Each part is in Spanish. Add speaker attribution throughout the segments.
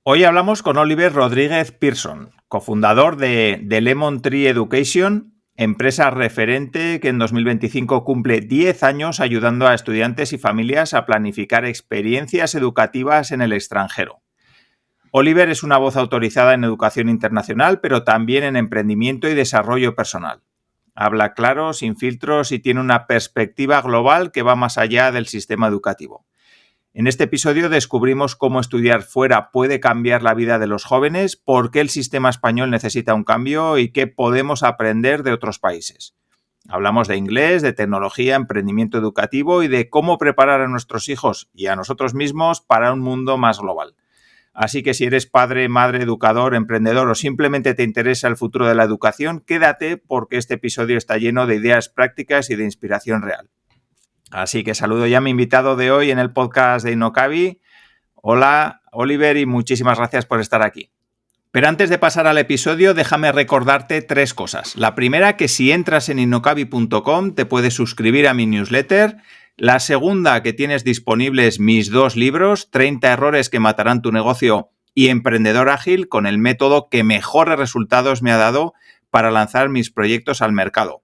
Speaker 1: Hoy hablamos con Oliver Rodríguez Pearson, cofundador de Lemon Tree Education, empresa referente que en 2025 cumple 10 años ayudando a estudiantes y familias a planificar experiencias educativas en el extranjero. Oliver es una voz autorizada en educación internacional, pero también en emprendimiento y desarrollo personal. Habla claro, sin filtros y tiene una perspectiva global que va más allá del sistema educativo. En este episodio descubrimos cómo estudiar fuera puede cambiar la vida de los jóvenes, por qué el sistema español necesita un cambio y qué podemos aprender de otros países. Hablamos de inglés, de tecnología, emprendimiento educativo y de cómo preparar a nuestros hijos y a nosotros mismos para un mundo más global. Así que si eres padre, madre, educador, emprendedor o simplemente te interesa el futuro de la educación, quédate porque este episodio está lleno de ideas prácticas y de inspiración real. Así que saludo ya a mi invitado de hoy en el podcast de Innocabi. Hola, Oliver, y muchísimas gracias por estar aquí. Pero antes de pasar al episodio, déjame recordarte 3 cosas. La primera, que si entras en innocabi.com te puedes suscribir a mi newsletter. La segunda, que tienes disponibles mis 2 libros, 30 errores que matarán tu negocio y Emprendedor Ágil, con el método que mejores resultados me ha dado para lanzar mis proyectos al mercado.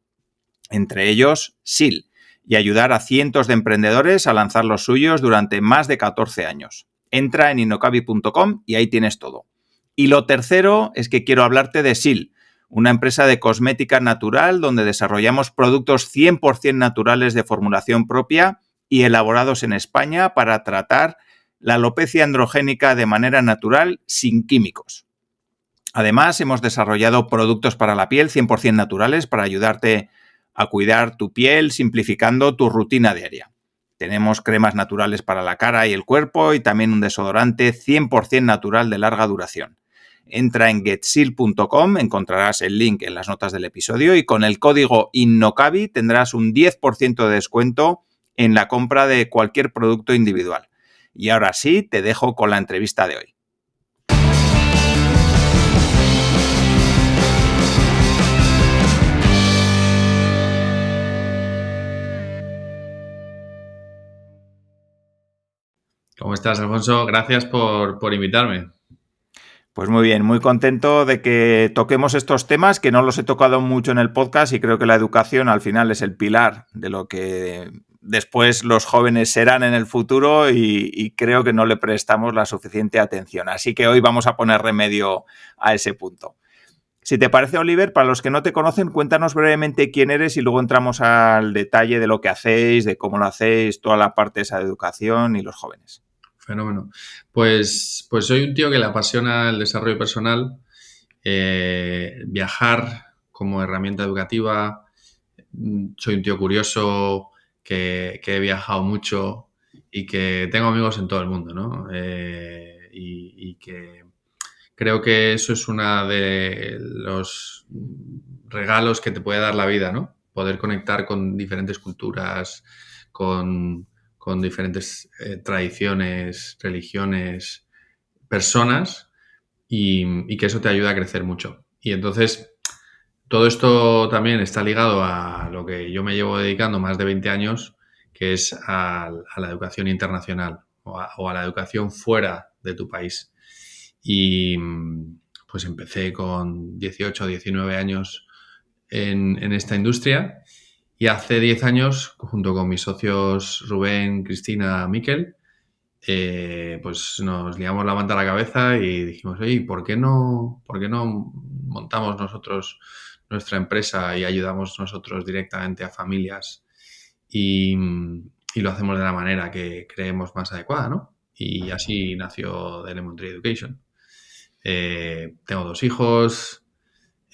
Speaker 1: Entre ellos, SEAL, y ayudar a cientos de emprendedores a lanzar los suyos durante más de 14 años. Entra en innocabi.com y ahí tienes todo. Y lo tercero es que quiero hablarte de SEAL, una empresa de cosmética natural donde desarrollamos productos 100% naturales de formulación propia y elaborados en España para tratar la alopecia androgénica de manera natural sin químicos. Además, hemos desarrollado productos para la piel 100% naturales para ayudarte a cuidar tu piel simplificando tu rutina diaria. Tenemos cremas naturales para la cara y el cuerpo y también un desodorante 100% natural de larga duración. Entra en getseal.com, encontrarás el link en las notas del episodio y con el código INNOCABI tendrás un 10% de descuento en la compra de cualquier producto individual. Y ahora sí, te dejo con la entrevista de hoy.
Speaker 2: ¿Cómo estás, Alfonso? Gracias por invitarme.
Speaker 1: Pues muy bien, muy contento de que toquemos estos temas, que no los he tocado mucho en el podcast y creo que la educación al final es el pilar de lo que después los jóvenes serán en el futuro y creo que no le prestamos la suficiente atención. Así que hoy vamos a poner remedio a ese punto. Si te parece, Oliver, para los que no te conocen, cuéntanos brevemente quién eres y luego entramos al detalle de lo que hacéis, de cómo lo hacéis, toda la parte esa de educación y los jóvenes.
Speaker 2: Fenómeno. Pues soy un tío que le apasiona el desarrollo personal, viajar como herramienta educativa. Soy un tío curioso que he viajado mucho y que tengo amigos en todo el mundo, ¿no? Y que creo que eso es uno de los regalos que te puede dar la vida, ¿no? Poder conectar con diferentes culturas, con diferentes tradiciones, religiones, personas y que eso te ayuda a crecer mucho. Y entonces, todo esto también está ligado a lo que yo me llevo dedicando más de 20 años, que es a la educación internacional o a la educación fuera de tu país. Y pues empecé con 18 o 19 años en esta industria y hace 10 años, junto con mis socios Rubén, Cristina, Miquel, pues nos liamos la manta a la cabeza y dijimos, oye, ¿por qué no montamos nosotros nuestra empresa y ayudamos nosotros directamente a familias y lo hacemos de la manera que creemos más adecuada, ¿no? Y así nació The Lemon Tree Education. Tengo 2 hijos,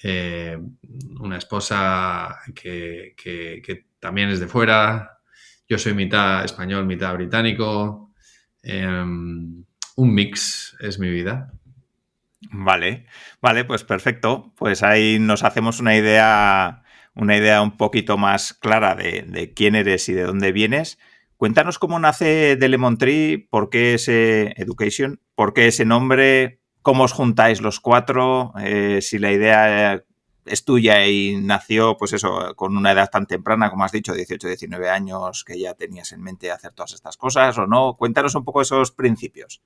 Speaker 2: eh, una esposa que también es de fuera. Yo soy mitad español, mitad británico. Un mix es mi vida.
Speaker 1: Vale, pues perfecto. Pues ahí nos hacemos una idea un poquito más clara de quién eres y de dónde vienes. Cuéntanos cómo nace The Lemon Tree, por qué ese Education, por qué ese nombre, cómo os juntáis los 4, si la idea es tuya y nació, pues eso, con una edad tan temprana, como has dicho, 18, 19 años, que ya tenías en mente hacer todas estas cosas o no. Cuéntanos un poco esos principios.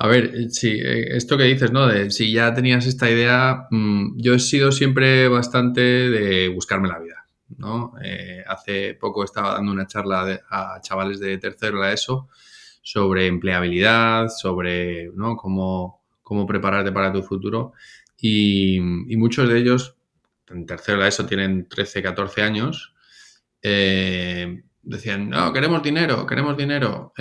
Speaker 2: A ver, sí, esto que dices, ¿no? De si ya tenías esta idea, yo he sido siempre bastante de buscarme la vida, ¿no? Hace poco estaba dando una charla a chavales de tercero de la ESO sobre empleabilidad, sobre, ¿no? Cómo prepararte para tu futuro. Y muchos de ellos, en tercero de la ESO, tienen 13, 14 años. Decían, no, queremos dinero, queremos dinero.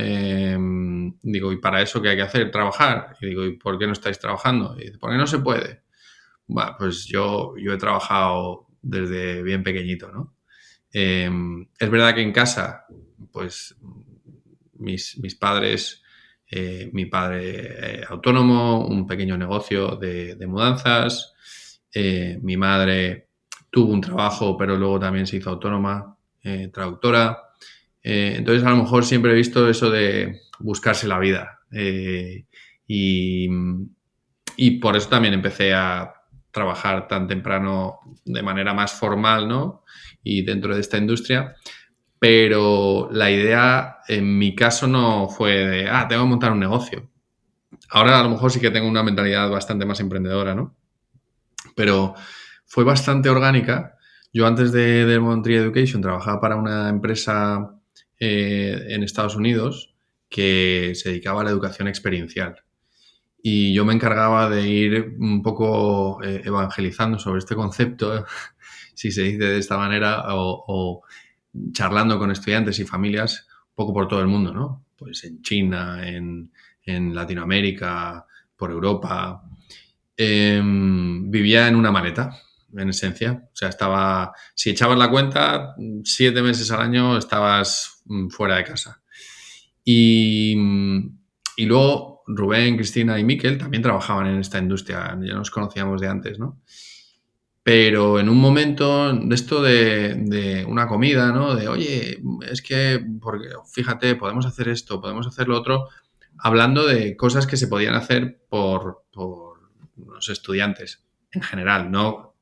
Speaker 2: Digo, ¿y para eso qué hay que hacer? Trabajar. Y digo, ¿y por qué no estáis trabajando? Y dice, ¿por qué no se puede? Bueno, pues yo he trabajado desde bien pequeñito, ¿no? Es verdad que en casa, pues mis padres, mi padre autónomo, un pequeño negocio de mudanzas, mi madre tuvo un trabajo, pero luego también se hizo autónoma, traductora. Entonces, a lo mejor siempre he visto eso de buscarse la vida. Y, y por eso también empecé a trabajar tan temprano de manera más formal, ¿no? Y dentro de esta industria. Pero la idea en mi caso no fue de, tengo que montar un negocio. Ahora a lo mejor sí que tengo una mentalidad bastante más emprendedora, ¿no? Pero fue bastante orgánica. Yo antes de Montreal Education trabajaba para una empresa en Estados Unidos que se dedicaba a la educación experiencial. Y yo me encargaba de ir un poco evangelizando sobre este concepto, si se dice de esta manera, o charlando con estudiantes y familias un poco por todo el mundo, ¿no? Pues en China, en Latinoamérica, por Europa. Vivía en una maleta, en esencia. O sea, si echabas la cuenta, 7 meses al año estabas fuera de casa. Y, y luego Rubén, Cristina y Miquel también trabajaban en esta industria, ya nos conocíamos de antes, ¿no? Pero en un momento de esto de una comida, ¿no? De, oye, es que, porque, fíjate, podemos hacer esto, podemos hacer lo otro, hablando de cosas que se podían hacer por los estudiantes en general, no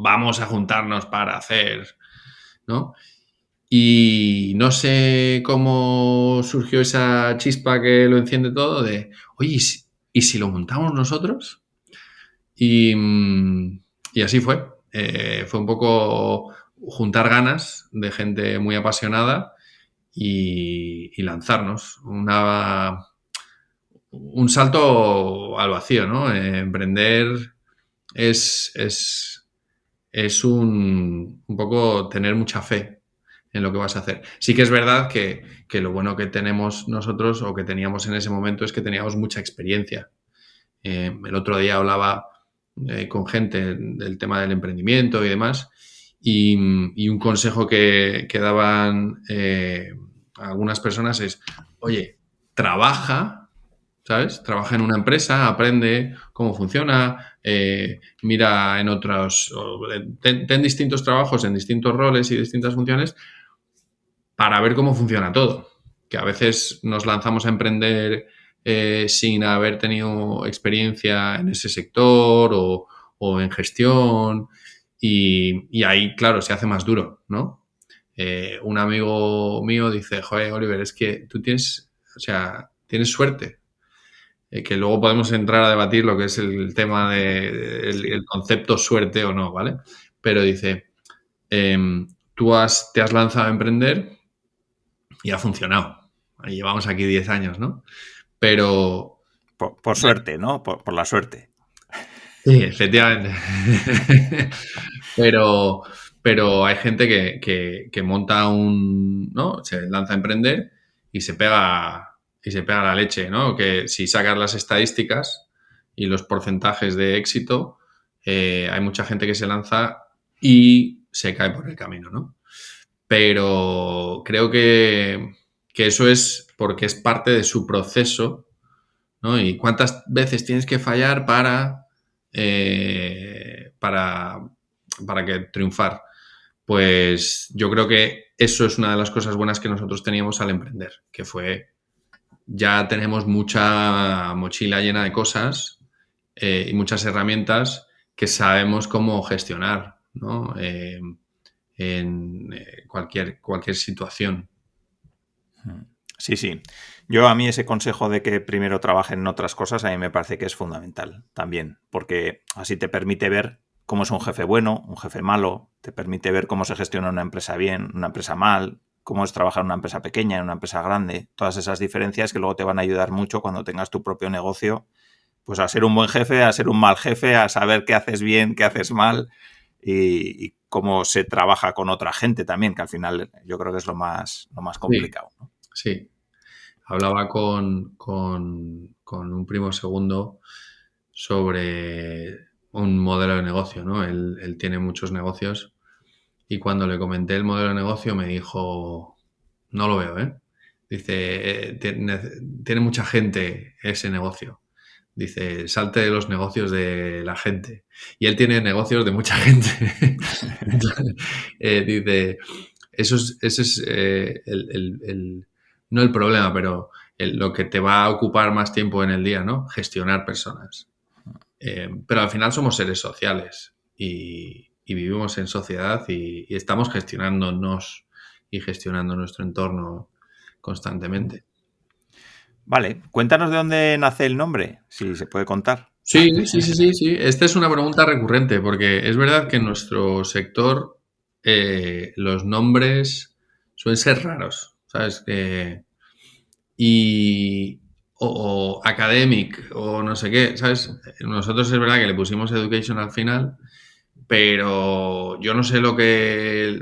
Speaker 2: vamos a juntarnos para hacer, ¿no? Y no sé cómo surgió esa chispa que lo enciende todo de, oye, ¿y si lo montamos nosotros? Y, y así fue. Fue un poco juntar ganas de gente muy apasionada y lanzarnos. Un salto al vacío, ¿no? Emprender es un poco tener mucha fe en lo que vas a hacer. Sí que es verdad que lo bueno que tenemos nosotros o que teníamos en ese momento es que teníamos mucha experiencia. El otro día hablaba con gente del tema del emprendimiento y demás y un consejo que daban algunas personas es, oye, trabaja, ¿sabes? Trabaja en una empresa, aprende cómo funciona, mira en otros, ten distintos trabajos en distintos roles y distintas funciones para ver cómo funciona todo. Que a veces nos lanzamos a emprender sin haber tenido experiencia en ese sector o en gestión y ahí, claro, se hace más duro, ¿no? Un amigo mío dice, joder, Oliver, es que tú tienes, o sea, tienes suerte. Que luego podemos entrar a debatir lo que es el tema el concepto suerte o no, ¿vale? Pero dice, tú te has lanzado a emprender y ha funcionado. Llevamos aquí 10 años, ¿no? Pero...
Speaker 1: Por suerte, ¿no? Por la suerte.
Speaker 2: Sí, efectivamente. pero hay gente que monta ¿no? Se lanza a emprender y se pega la leche, ¿no? Que si sacas las estadísticas y los porcentajes de éxito, hay mucha gente que se lanza y se cae por el camino, ¿no? Pero creo que eso es porque es parte de su proceso, ¿no? Y cuántas veces tienes que fallar para que triunfar. Pues yo creo que eso es una de las cosas buenas que nosotros teníamos al emprender, que fue ya tenemos mucha mochila llena de cosas y muchas herramientas que sabemos cómo gestionar, ¿no? En cualquier situación.
Speaker 1: Sí, sí. Yo a mí ese consejo de que primero trabajen en otras cosas a mí me parece que es fundamental también, porque así te permite ver cómo es un jefe bueno, un jefe malo, te permite ver cómo se gestiona una empresa bien, una empresa mal, cómo es trabajar en una empresa pequeña, en una empresa grande, todas esas diferencias que luego te van a ayudar mucho cuando tengas tu propio negocio, pues a ser un buen jefe, a ser un mal jefe, a saber qué haces bien, qué haces mal y cómo se trabaja con otra gente también, que al final yo creo que es lo más
Speaker 2: Sí,
Speaker 1: complicado, ¿no?
Speaker 2: sí. Hablaba con un primo segundo sobre un modelo de negocio, ¿no? Él tiene muchos negocios y cuando le comenté el modelo de negocio me dijo, no lo veo, ¿eh? Dice, tiene mucha gente ese negocio. Dice, salte de los negocios de la gente. Y él tiene negocios de mucha gente. Entonces, dice, ese es no el problema, pero lo que te va a ocupar más tiempo en el día, ¿no? Gestionar personas. Pero al final somos seres sociales y vivimos en sociedad y estamos gestionándonos y gestionando nuestro entorno constantemente.
Speaker 1: Vale, cuéntanos de dónde nace el nombre, si se puede contar.
Speaker 2: Sí, sí, sí, sí, sí. Esta es una pregunta recurrente porque es verdad que en nuestro sector los nombres suelen ser raros, ¿sabes? Y, o academic o no sé qué, ¿sabes? Nosotros es verdad que le pusimos education al final, pero yo no sé lo que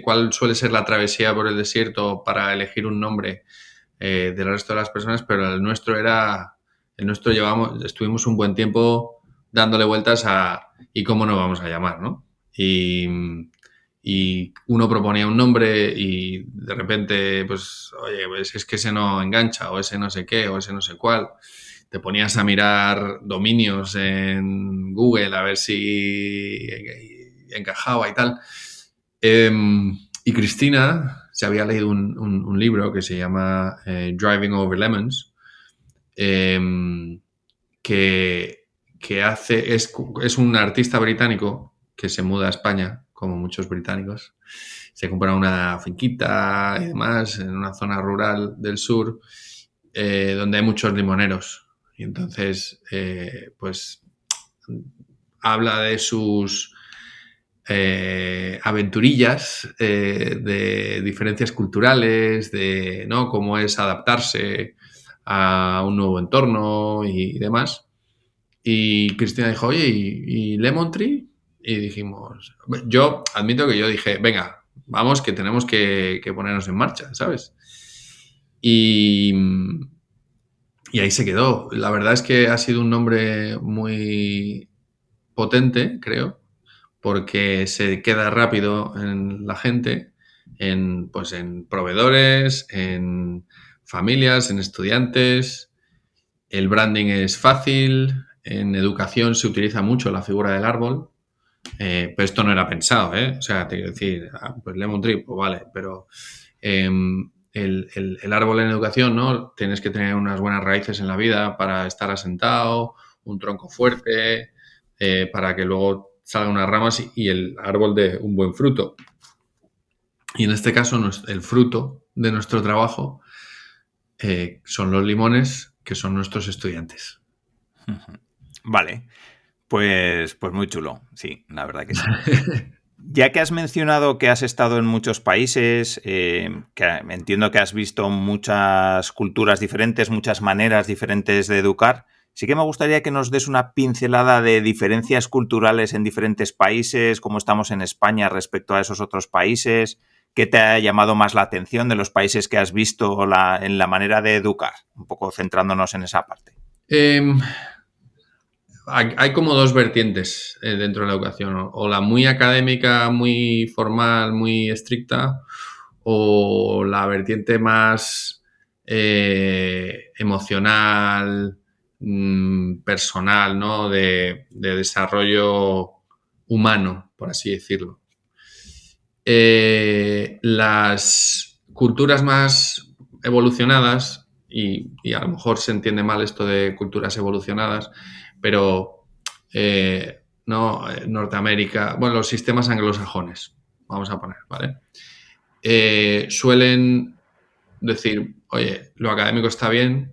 Speaker 2: cuál suele ser la travesía por el desierto para elegir un nombre del resto de las personas, pero el nuestro estuvimos un buen tiempo dándole vueltas a ¿y cómo nos vamos a llamar, no? Y uno proponía un nombre y de repente, pues, oye, pues es que ese no engancha, o ese no sé qué, o ese no sé cuál. Te ponías a mirar dominios en Google a ver si encajaba y tal. Y Cristina se había leído un libro que se llama Driving Over Lemons, eh, es un artista británico que se muda a España, como muchos británicos. Se compra una finquita y demás en una zona rural del sur donde hay muchos limoneros. Y entonces, pues, habla de sus aventurillas, de diferencias culturales, de ¿no? Cómo es adaptarse a un nuevo entorno y demás. Y Cristina dijo, oye, ¿y Lemon Tree? Y dijimos, yo admito que yo dije, venga, vamos, que tenemos que ponernos en marcha, ¿sabes? Y, y ahí se quedó. La verdad es que ha sido un nombre muy potente, creo, porque se queda rápido en la gente, pues en proveedores, en familias, en estudiantes. El branding es fácil, en educación se utiliza mucho la figura del árbol, pero esto no era pensado, ¿eh? O sea, te quiero decir, pues Lemon Tree, pues vale, pero el árbol en educación, ¿no? Tienes que tener unas buenas raíces en la vida para estar asentado, un tronco fuerte, para que luego salgan unas ramas y el árbol dé un buen fruto. Y en este caso, el fruto de nuestro trabajo son los limones, que son nuestros estudiantes.
Speaker 1: Vale, pues muy chulo, sí, la verdad que sí. Ya que has mencionado que has estado en muchos países, que entiendo que has visto muchas culturas diferentes, muchas maneras diferentes de educar, sí que me gustaría que nos des una pincelada de diferencias culturales en diferentes países, cómo estamos en España respecto a esos otros países, qué te ha llamado más la atención de los países que has visto en la manera de educar, un poco centrándonos en esa parte.
Speaker 2: Eh, hay como dos vertientes dentro de la educación, o la muy académica, muy formal, muy estricta, o la vertiente más emocional, personal, ¿no? De desarrollo humano, por así decirlo. Las culturas más evolucionadas, y a lo mejor se entiende mal esto de culturas evolucionadas, pero no, Norteamérica, bueno, los sistemas anglosajones, vamos a poner, ¿vale? Suelen decir, oye, lo académico está bien,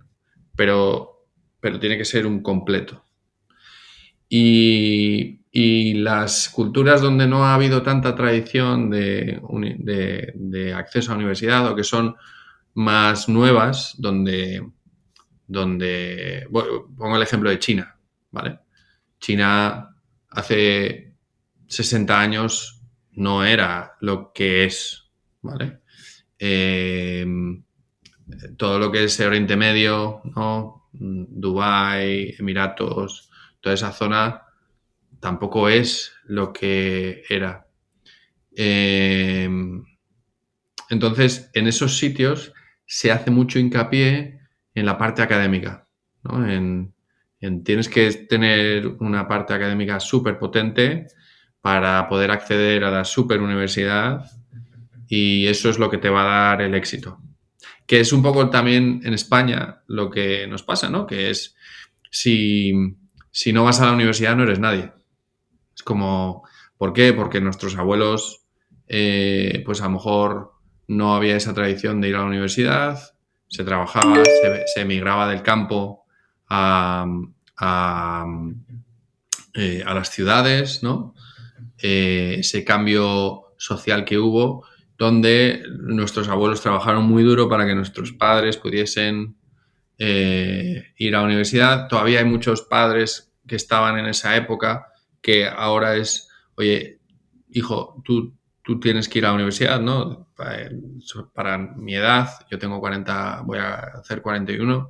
Speaker 2: pero tiene que ser un completo. Y las culturas donde no ha habido tanta tradición de acceso a la universidad o que son más nuevas, donde bueno, pongo el ejemplo de China, ¿vale? China hace 60 años no era lo que es, ¿vale? Todo lo que es Oriente Medio, ¿no? Dubái, Emiratos, toda esa zona tampoco es lo que era. Entonces, en esos sitios se hace mucho hincapié en la parte académica, ¿no? Tienes que tener una parte académica súper potente para poder acceder a la super universidad y eso es lo que te va a dar el éxito. Que es un poco también en España lo que nos pasa, ¿no? Que es si no vas a la universidad no eres nadie. Es como, ¿por qué? Porque nuestros abuelos, pues a lo mejor no había esa tradición de ir a la universidad, se trabajaba, se emigraba del campo a, a, a las ciudades, ¿no? Ese cambio social que hubo, donde nuestros abuelos trabajaron muy duro para que nuestros padres pudiesen ir a la universidad. Todavía hay muchos padres que estaban en esa época que ahora es, oye, hijo, tú tienes que ir a la universidad, ¿no? Para mi edad, yo tengo 40, voy a hacer 41.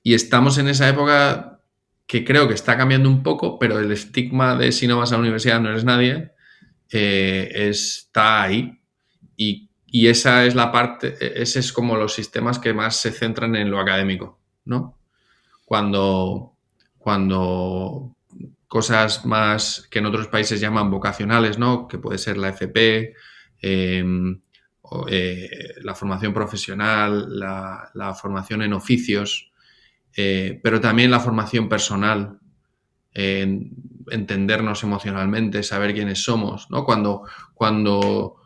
Speaker 2: Y estamos en esa época que creo que está cambiando un poco, pero el estigma de si no vas a la universidad no eres nadie está ahí. Y esa es la parte, ese es como los sistemas que más se centran en lo académico, ¿no? Cuando cosas más que en otros países llaman vocacionales, ¿no? Que puede ser la FP, la formación profesional, la formación en oficios, pero también la formación personal, entendernos emocionalmente, saber quiénes somos, ¿no? Cuando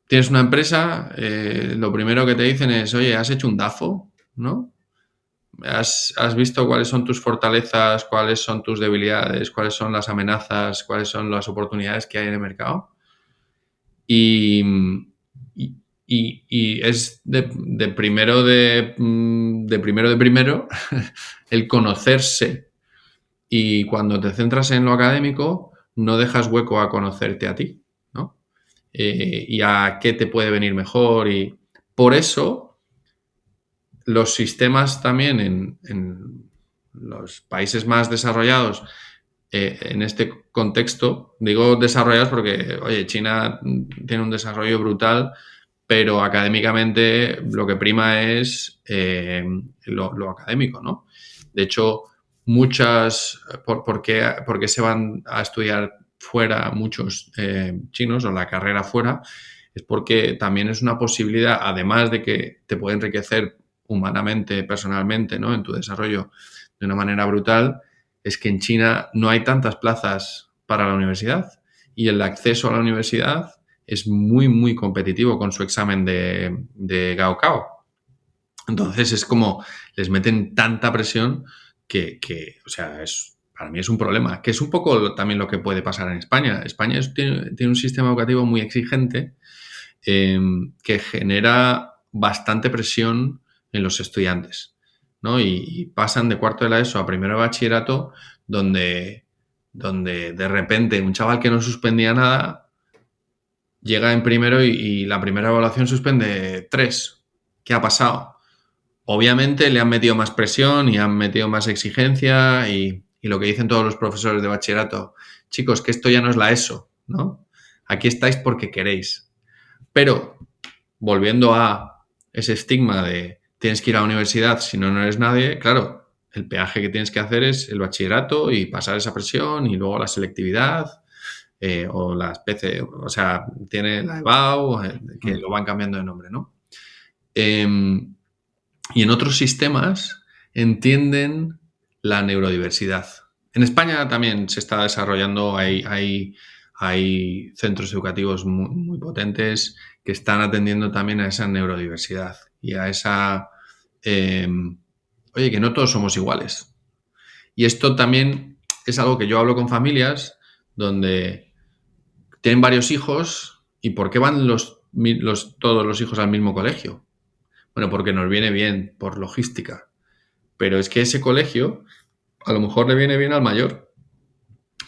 Speaker 2: tienes una empresa, lo primero que te dicen es, oye, ¿has hecho un DAFO? ¿No? ¿Has visto cuáles son tus fortalezas, cuáles son tus debilidades, cuáles son las amenazas, cuáles son las oportunidades que hay en el mercado? Y, y es de primero de primero el conocerse. Y cuando te centras en lo académico, no dejas hueco a conocerte a ti, ¿no? Y a qué te puede venir mejor. Y por eso los sistemas también en los países más desarrollados, en este contexto, digo desarrollados porque, oye, China tiene un desarrollo brutal, pero académicamente lo que prima es lo académico, ¿no? De hecho, ¿por qué se van a estudiar fuera muchos chinos o la carrera fuera? Es porque también es una posibilidad, además de que te puede enriquecer humanamente, personalmente, ¿no? En tu desarrollo de una manera brutal, es que en China no hay tantas plazas para la universidad y el acceso a la universidad es muy, muy competitivo con su examen de Gaokao. Entonces es como les meten tanta presión que o sea, para mí es un problema, que es un poco también lo que puede pasar en España. España tiene un sistema educativo muy exigente que genera bastante presión en los estudiantes, ¿no? Y pasan de cuarto de la ESO a primero de bachillerato, donde de repente un chaval que no suspendía nada llega en primero y la primera evaluación suspende 3. ¿Qué ha pasado? Obviamente le han metido más presión y han metido más exigencia y lo que dicen todos los profesores de bachillerato, chicos, que esto ya no es la ESO, ¿no? Aquí estáis porque queréis. Pero, volviendo a ese estigma de tienes que ir a la universidad, si no, no eres nadie, claro, el peaje que tienes que hacer es el bachillerato y pasar esa presión y luego la selectividad o la especie, o sea, tiene la EBAU, que lo van cambiando de nombre, ¿no? Y en otros sistemas entienden la neurodiversidad. En España también se está desarrollando, hay centros educativos muy, muy potentes que están atendiendo también a esa neurodiversidad y a esa... oye, que no todos somos iguales. Y esto también es algo que yo hablo con familias donde tienen varios hijos y ¿por qué van todos los hijos al mismo colegio? Bueno, porque nos viene bien por logística. Pero es que ese colegio a lo mejor le viene bien al mayor,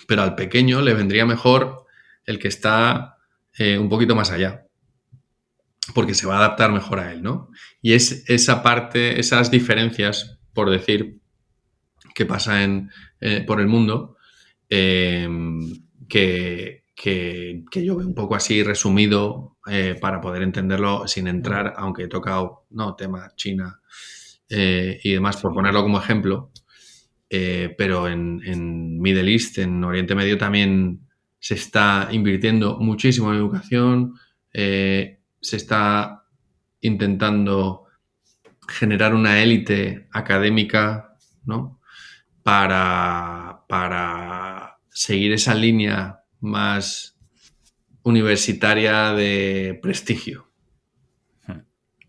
Speaker 2: pero al pequeño le vendría mejor el que está un poquito más allá, porque se va a adaptar mejor a él, ¿no? Y es esa parte, esas diferencias, por decir, que pasa por el mundo, eh, que yo veo un poco así resumido para poder entenderlo sin entrar, aunque he tocado, no, tema China y demás, por ponerlo como ejemplo. Pero en Middle East, en Oriente Medio, también se está invirtiendo muchísimo en educación, se está intentando generar una élite académica, ¿no? Para seguir esa línea más universitaria de prestigio.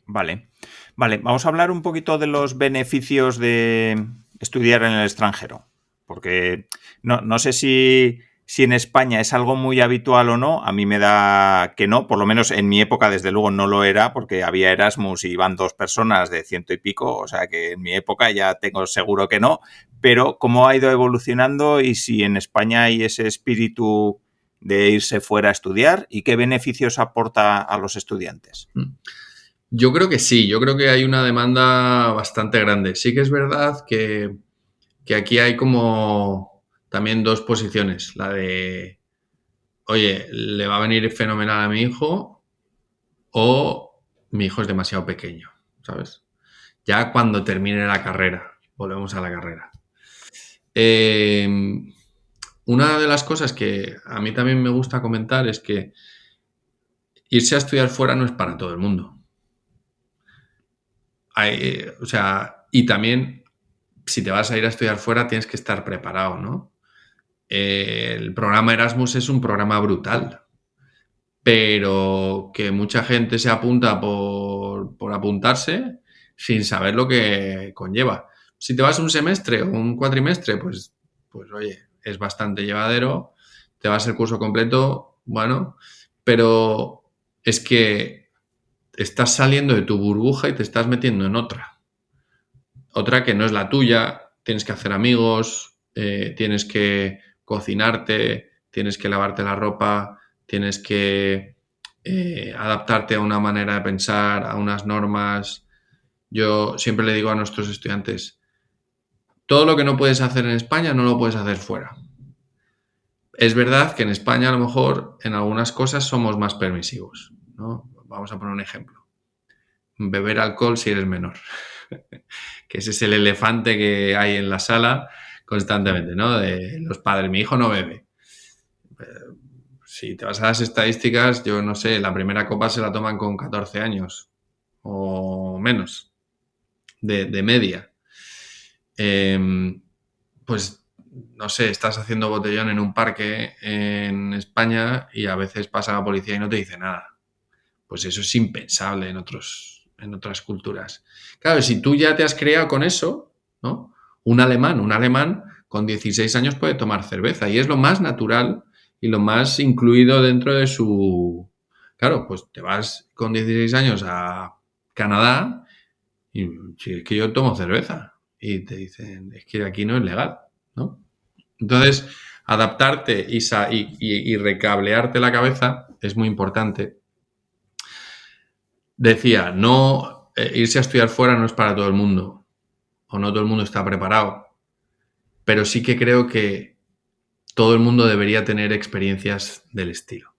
Speaker 1: Vale. Vale, vamos a hablar un poquito de los beneficios de estudiar en el extranjero. Porque no sé si en España es algo muy habitual o no. A mí me da que no, por lo menos en mi época desde luego no lo era, porque había Erasmus y iban 2 personas de 100 y pico, o sea que en mi época ya tengo seguro que no. Pero cómo ha ido evolucionando y si en España hay ese espíritu de irse fuera a estudiar y qué beneficios aporta a los estudiantes.
Speaker 2: Yo creo que sí, yo creo que hay una demanda bastante grande. Sí que es verdad que aquí hay como también dos posiciones. La de, oye, le va a venir fenomenal a mi hijo o mi hijo es demasiado pequeño, ¿sabes? Ya cuando termine la carrera, volvemos a la carrera. Una de las cosas que a mí también me gusta comentar es que irse a estudiar fuera no es para todo el mundo. O sea, y también si te vas a ir a estudiar fuera tienes que estar preparado, ¿no? El programa Erasmus es un programa brutal, pero que mucha gente se apunta por apuntarse sin saber lo que conlleva. Si te vas un semestre o un cuatrimestre, pues oye, es bastante llevadero, te vas el curso completo, bueno, pero es que estás saliendo de tu burbuja y te estás metiendo en otra que no es la tuya, tienes que hacer amigos, tienes que cocinarte, tienes que lavarte la ropa, tienes que adaptarte a una manera de pensar, a unas normas. Yo siempre le digo a nuestros estudiantes, todo lo que no puedes hacer en España no lo puedes hacer fuera. Es verdad que en España a lo mejor en algunas cosas somos más permisivos, ¿no? Vamos a poner un ejemplo. Beber alcohol si eres menor. Que ese es el elefante que hay en la sala constantemente, ¿no? De los padres, mi hijo no bebe. Si te vas a las estadísticas, yo no sé, la primera copa se la toman con 14 años o menos de media. Pues, no sé, estás haciendo botellón en un parque en España y a veces pasa la policía y no te dice nada. Pues eso es impensable en otras culturas. Claro, si tú ya te has creado con eso, ¿no? Un alemán con 16 años puede tomar cerveza y es lo más natural y lo más incluido dentro de su... Claro, pues te vas con 16 años a Canadá y es que yo tomo cerveza y te dicen, es que aquí no es legal, ¿no? Entonces, adaptarte y recablearte la cabeza es muy importante. Decía, no, irse a estudiar fuera no es para todo el mundo, o no todo el mundo está preparado, pero sí que creo que todo el mundo debería tener experiencias del estilo.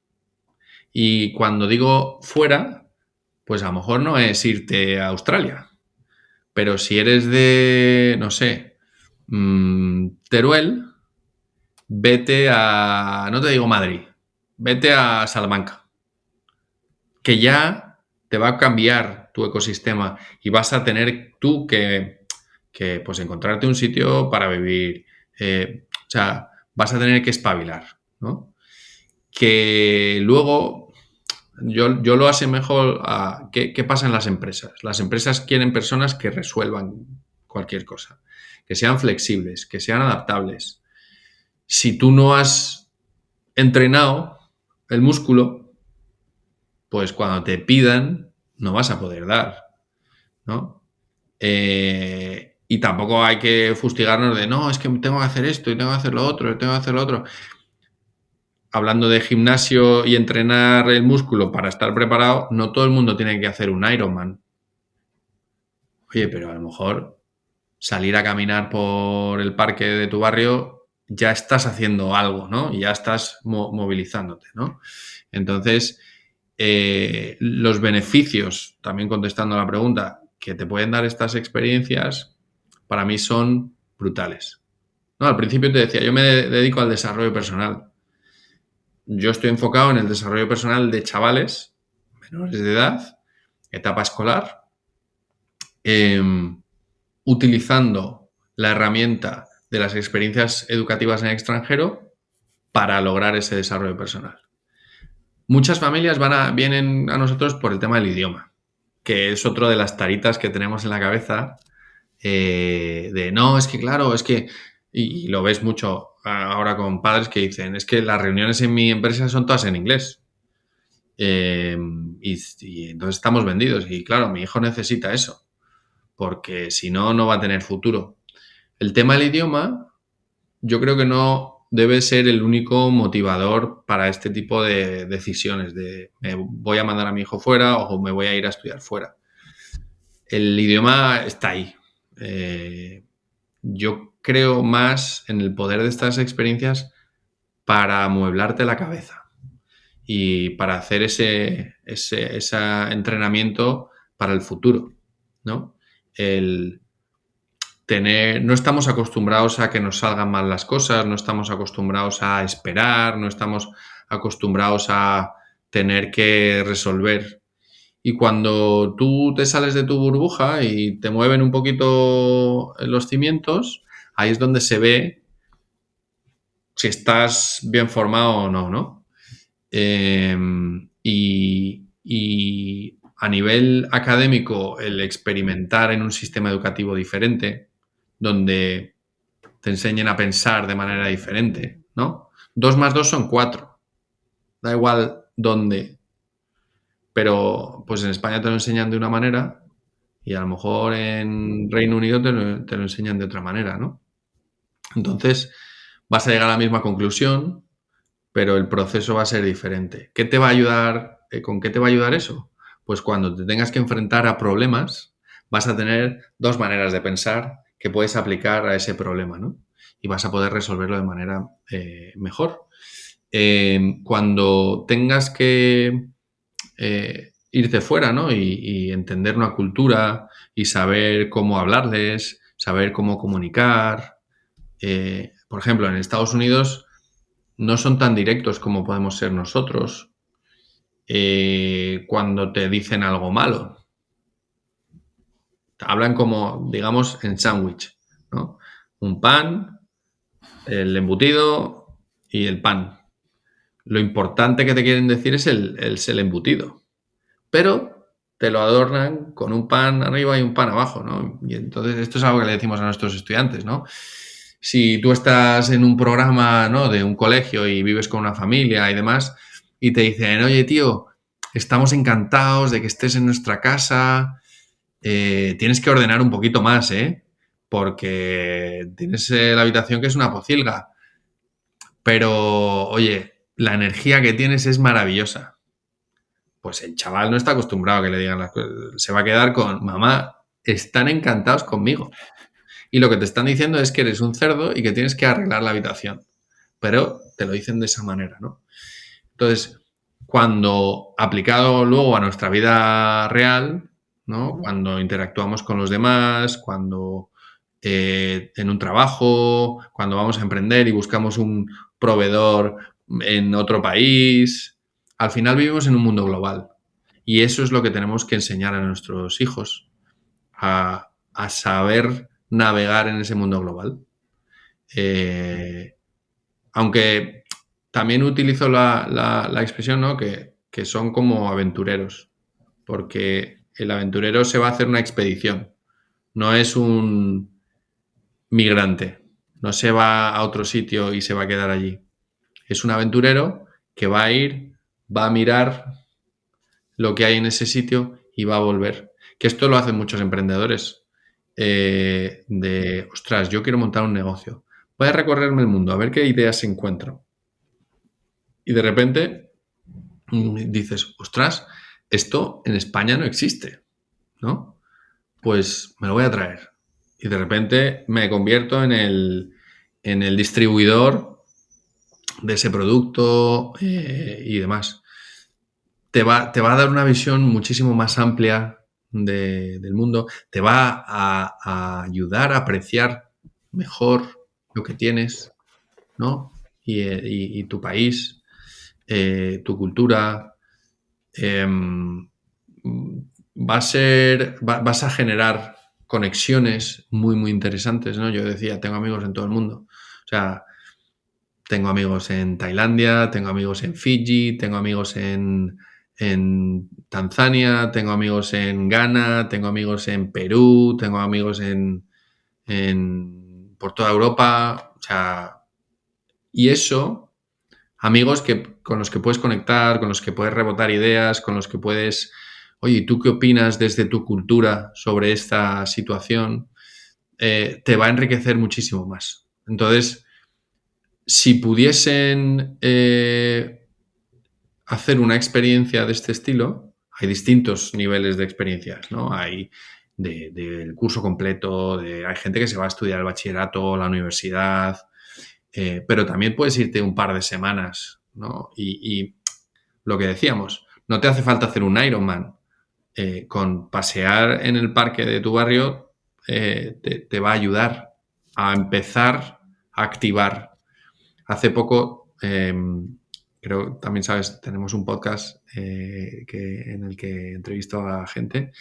Speaker 2: Y cuando digo fuera, pues a lo mejor no es irte a Australia, pero si eres de, no sé, Teruel, vete a, no te digo Madrid, vete a Salamanca, que ya te va a cambiar tu ecosistema y vas a tener tú que pues encontrarte un sitio para vivir. O sea, vas a tener que espabilar, ¿no? Que luego Yo lo asemejo a qué pasa en las empresas. Las empresas quieren personas que resuelvan cualquier cosa, que sean flexibles, que sean adaptables. Si tú no has entrenado el músculo, pues cuando te pidan no vas a poder dar, ¿no? Y tampoco hay que fustigarnos de, no, es que tengo que hacer esto y tengo que hacer lo otro y tengo que hacer lo otro. Hablando de gimnasio y entrenar el músculo para estar preparado, no todo el mundo tiene que hacer un Ironman. Oye, pero a lo mejor salir a caminar por el parque de tu barrio ya estás haciendo algo, ¿no? Y ya estás movilizándote, ¿no? Entonces, los beneficios, también contestando a la pregunta, que te pueden dar estas experiencias, para mí son brutales. No, al principio te decía, yo me dedico al desarrollo personal. Yo estoy enfocado en el desarrollo personal de chavales menores de edad, etapa escolar, utilizando la herramienta de las experiencias educativas en el extranjero para lograr ese desarrollo personal. Muchas familias vienen a nosotros por el tema del idioma, que es otro de las taritas que tenemos en la cabeza de no, es que claro, es que, y lo ves mucho ahora con padres que dicen, es que las reuniones en mi empresa son todas en inglés. Y entonces estamos vendidos. Y claro, mi hijo necesita eso, porque si no, no va a tener futuro. El tema del idioma, yo creo que no debe ser el único motivador para este tipo de decisiones de me voy a mandar a mi hijo fuera o me voy a ir a estudiar fuera. El idioma está ahí. Yo creo más en el poder de estas experiencias para amueblarte la cabeza y para hacer ese entrenamiento para el futuro, ¿no? No estamos acostumbrados a que nos salgan mal las cosas, no estamos acostumbrados a esperar, no estamos acostumbrados a tener que resolver. Y cuando tú te sales de tu burbuja y te mueven un poquito los cimientos, ahí es donde se ve si estás bien formado o no, ¿no? Y a nivel académico, el experimentar en un sistema educativo diferente, donde te enseñen a pensar de manera diferente, ¿no? 2 más 2 son 4. Da igual dónde. Pero pues en España te lo enseñan de una manera y a lo mejor en Reino Unido te lo enseñan de otra manera, ¿no? Entonces vas a llegar a la misma conclusión, pero el proceso va a ser diferente. ¿Qué te va a ayudar? ¿Con qué te va a ayudar eso? Pues cuando te tengas que enfrentar a problemas, vas a tener 2 maneras de pensar que puedes aplicar a ese problema, ¿no? Y vas a poder resolverlo de manera mejor. Cuando tengas que irte fuera, ¿no? Y entender una cultura y saber cómo hablarles, saber cómo comunicar. Por ejemplo, en Estados Unidos no son tan directos como podemos ser nosotros cuando te dicen algo malo. Hablan como, digamos, en sándwich, ¿no? Un pan, el embutido y el pan. Lo importante que te quieren decir es el embutido. Pero te lo adornan con un pan arriba y un pan abajo, ¿no? Y entonces esto es algo que le decimos a nuestros estudiantes, ¿no? Si tú estás en un programa, ¿no?, de un colegio y vives con una familia y demás, y te dicen, oye, tío, estamos encantados de que estés en nuestra casa, tienes que ordenar un poquito más, ¿eh? Porque tienes la habitación que es una pocilga. Pero, oye, la energía que tienes es maravillosa. Pues el chaval no está acostumbrado a que le digan las cosas. Se va a quedar con, mamá, están encantados conmigo. Y lo que te están diciendo es que eres un cerdo y que tienes que arreglar la habitación. Pero te lo dicen de esa manera, ¿no? Entonces, cuando aplicado luego a nuestra vida real, ¿no? Cuando interactuamos con los demás, cuando en un trabajo, cuando vamos a emprender y buscamos un proveedor en otro país, al final vivimos en un mundo global. Y eso es lo que tenemos que enseñar a nuestros hijos, a saber navegar en ese mundo global. Aunque también utilizo la expresión, ¿no?, que que son como aventureros, porque el aventurero se va a hacer una expedición, no es un migrante, no se va a otro sitio y se va a quedar allí. Es un aventurero que va a ir, va a mirar lo que hay en ese sitio y va a volver. Que esto lo hacen muchos emprendedores. Ostras, yo quiero montar un negocio. Voy a recorrerme el mundo, a ver qué ideas encuentro. Y de repente dices, ostras, esto en España no existe, ¿no? Pues me lo voy a traer. Y de repente me convierto en el distribuidor de ese producto y demás. Te va a dar una visión muchísimo más amplia del mundo, te va a ayudar a apreciar mejor lo que tienes, ¿no? Y tu país, tu cultura. Vas a generar conexiones muy, muy interesantes, ¿no? Yo decía, tengo amigos en todo el mundo. O sea, tengo amigos en Tailandia, tengo amigos en Fiji, tengo amigos en Tanzania, tengo amigos en Ghana, tengo amigos en Perú, tengo amigos por toda Europa. O sea, y eso, amigos con los que puedes conectar, con los que puedes rebotar ideas, con los que puedes, oye, ¿tú qué opinas desde tu cultura sobre esta situación? Te va a enriquecer muchísimo más. Entonces, si pudiesen hacer una experiencia de este estilo, hay distintos niveles de experiencias, ¿no? Hay del curso completo, hay gente que se va a estudiar el bachillerato, la universidad, pero también puedes irte un par de semanas, ¿no? Y lo que decíamos, no te hace falta hacer un Ironman. Con pasear en el parque de tu barrio te va a ayudar a empezar a activar. Hace poco, creo, también sabes, tenemos un podcast en el que entrevisto a gente,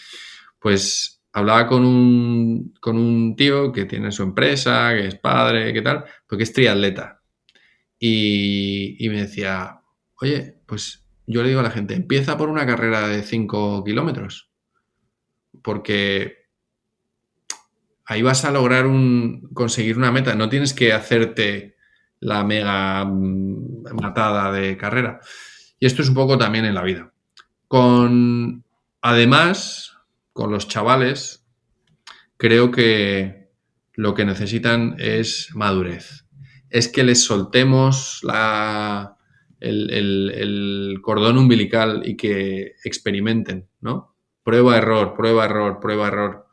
Speaker 2: pues hablaba con un tío que tiene su empresa, que es padre, que tal, porque es triatleta. Y me decía, oye, pues yo le digo a la gente, empieza por una carrera de 5 kilómetros, porque ahí vas a lograr conseguir una meta. No tienes que hacerte la mega matada de carrera. Y esto es un poco también en la vida. Además, con los chavales, creo que lo que necesitan es madurez. Es que les soltemos el cordón umbilical y que experimenten, ¿no? Prueba, error, prueba, error, prueba, error.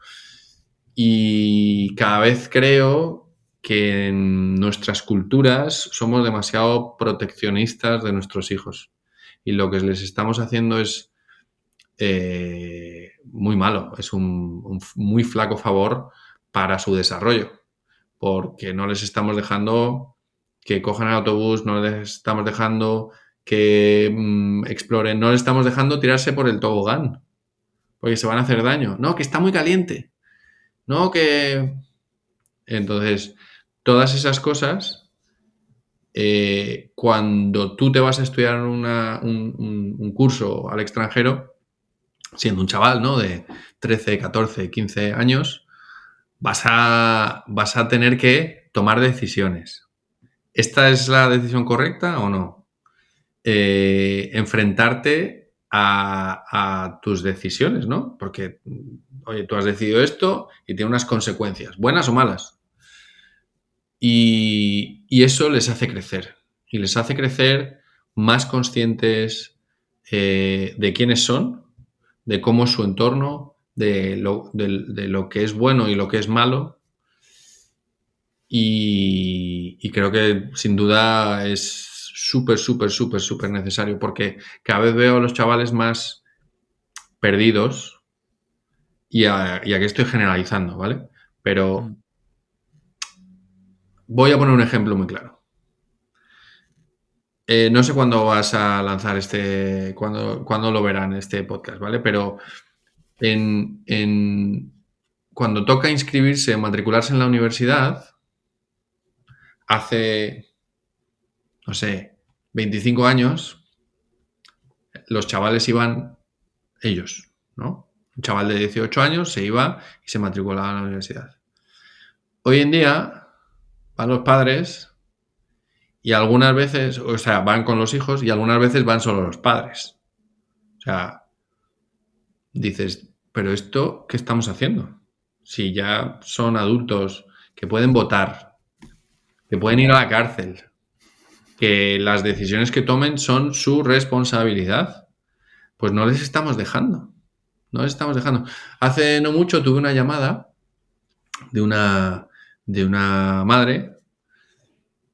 Speaker 2: Y cada vez creo que en nuestras culturas somos demasiado proteccionistas de nuestros hijos. Y lo que les estamos haciendo es muy malo, es un muy flaco favor para su desarrollo, porque no les estamos dejando que cojan el autobús, no les estamos dejando que exploren, no les estamos dejando tirarse por el tobogán, porque se van a hacer daño. No, que está muy caliente. No, que... Entonces, todas esas cosas, cuando tú te vas a estudiar un curso al extranjero, siendo un chaval, ¿no? De 13, 14, 15 años, vas a tener que tomar decisiones. ¿Esta es la decisión correcta o no? Enfrentarte a tus decisiones, ¿no? Porque, oye, tú has decidido esto y tiene unas consecuencias, buenas o malas. Y eso les hace crecer. Y les hace crecer más conscientes de quiénes son, de cómo es su entorno, de lo que es bueno y lo que es malo. Y creo que sin duda es súper, súper, súper, súper necesario, porque cada vez veo a los chavales más perdidos y aquí estoy generalizando, ¿vale? Pero voy a poner un ejemplo muy claro. No sé cuándo vas a lanzar cuándo lo verán este podcast, ¿vale? Pero cuando toca inscribirse, matricularse en la universidad, hace, no sé, 25 años, los chavales iban ellos, ¿no? Un chaval de 18 años se iba y se matriculaba en la universidad. Hoy en día van los padres y algunas veces, o sea, van con los hijos y algunas veces van solo los padres. O sea, dices, pero esto, ¿qué estamos haciendo? Si ya son adultos que pueden votar, que pueden ir a la cárcel, que las decisiones que tomen son su responsabilidad, pues no les estamos dejando. No les estamos dejando. Hace no mucho tuve una llamada de una madre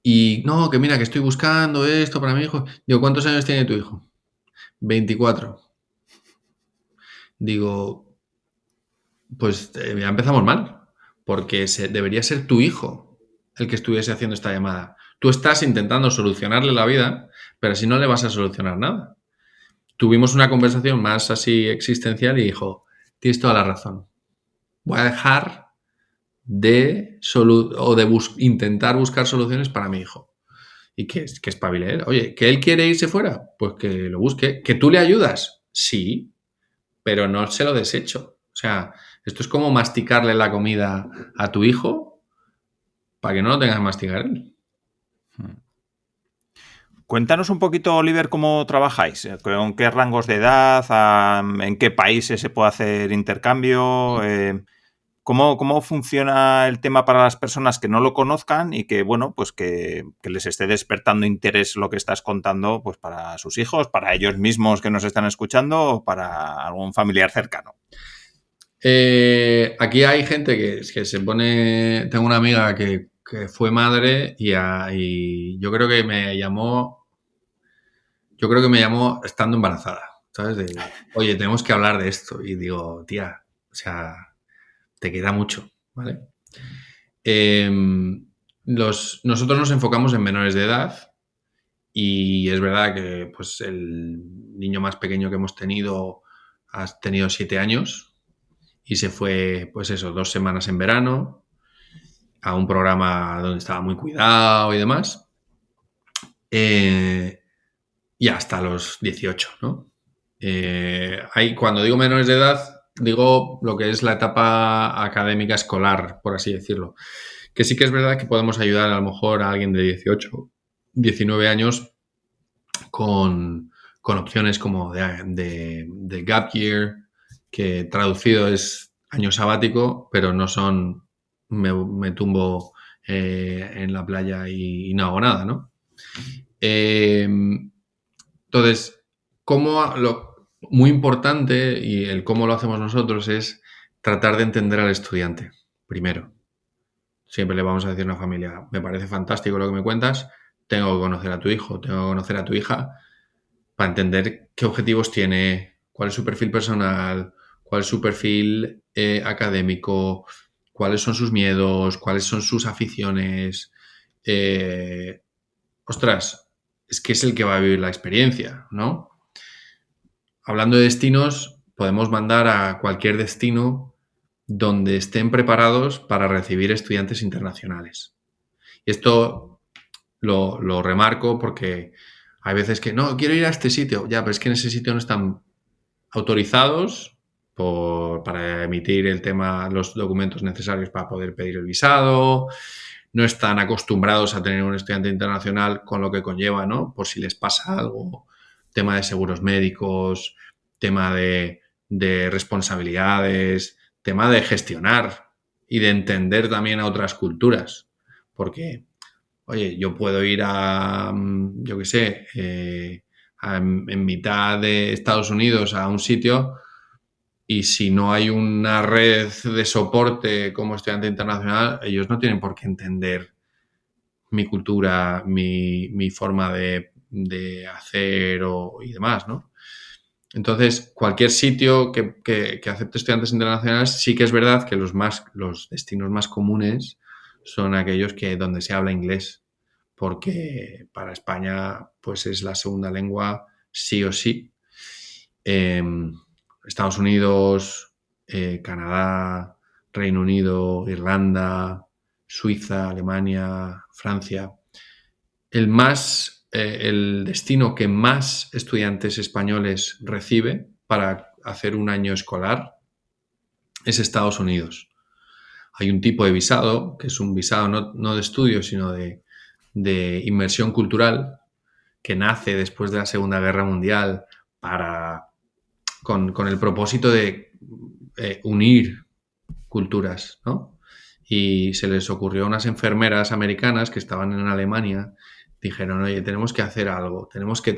Speaker 2: y no, que mira, que estoy buscando esto para mi hijo. Digo, ¿cuántos años tiene tu hijo? 24. Digo, pues ya empezamos mal, porque debería ser tu hijo el que estuviese haciendo esta llamada. Tú estás intentando solucionarle la vida, pero así no le vas a solucionar nada. Tuvimos una conversación más así existencial y dijo, tienes toda la razón. Voy a dejar de intentar buscar soluciones para mi hijo. Y que espabile él. Oye, ¿que él quiere irse fuera? Pues que lo busque. ¿Que tú le ayudas? Sí, pero no se lo desecho. O sea, esto es como masticarle la comida a tu hijo para que no lo tengas que masticar él.
Speaker 1: Cuéntanos un poquito, Oliver, cómo trabajáis, con qué rangos de edad, en qué países se puede hacer intercambio, cómo funciona el tema para las personas que no lo conozcan y que, bueno, pues que les esté despertando interés lo que estás contando, pues para sus hijos, para ellos mismos que nos están escuchando o para algún familiar cercano.
Speaker 2: Aquí hay gente que se pone... Tengo una amiga que fue madre y yo creo que me llamó estando embarazada, ¿sabes? Oye, tenemos que hablar de esto. Y digo, tía, o sea, te queda mucho, ¿vale? Nosotros nos enfocamos en menores de edad y es verdad que pues, el niño más pequeño que hemos tenido ha tenido 7 años y se fue, pues eso, 2 semanas en verano a un programa donde estaba muy cuidado y demás. Y hasta los 18, ¿no? Cuando digo menores de edad, digo lo que es la etapa académica escolar, por así decirlo. Que sí que es verdad que podemos ayudar a lo mejor a alguien de 18, 19 años con opciones como de gap year, que traducido es año sabático, pero no son me tumbo en la playa y no hago nada, ¿no? Entonces, muy importante y el cómo lo hacemos nosotros es tratar de entender al estudiante, primero. Siempre le vamos a decir a una familia, me parece fantástico lo que me cuentas, tengo que conocer a tu hijo, tengo que conocer a tu hija para entender qué objetivos tiene, cuál es su perfil personal, cuál es su perfil académico, cuáles son sus miedos, cuáles son sus aficiones. Ostras, es que es el que va a vivir la experiencia, ¿no? Hablando de destinos, podemos mandar a cualquier destino donde estén preparados para recibir estudiantes internacionales. Y esto lo remarco porque hay veces que no, quiero ir a este sitio. Ya, pero es que en ese sitio no están autorizados para emitir los documentos necesarios para poder pedir el visado. No están acostumbrados a tener un estudiante internacional con lo que conlleva, ¿no? Por si les pasa algo, tema de seguros médicos, tema de responsabilidades, tema de gestionar y de entender también a otras culturas. Porque, oye, yo puedo ir yo qué sé, en mitad de Estados Unidos a un sitio y si no hay una red de soporte como estudiante internacional, ellos no tienen por qué entender mi cultura, mi forma de hacer y demás, ¿no? Entonces, cualquier sitio que acepte estudiantes internacionales, sí que es verdad que los destinos más comunes son aquellos donde se habla inglés, porque para España pues es la segunda lengua sí o sí. Estados Unidos, Canadá, Reino Unido, Irlanda, Suiza, Alemania, Francia. el destino que más estudiantes españoles recibe para hacer un año escolar es Estados Unidos. Hay un tipo de visado, que es un visado no de estudio, sino de inmersión cultural, que nace después de la Segunda Guerra Mundial con el propósito de unir culturas, ¿no? Y se les ocurrió a unas enfermeras americanas que estaban en Alemania, dijeron, oye, tenemos que hacer algo, tenemos que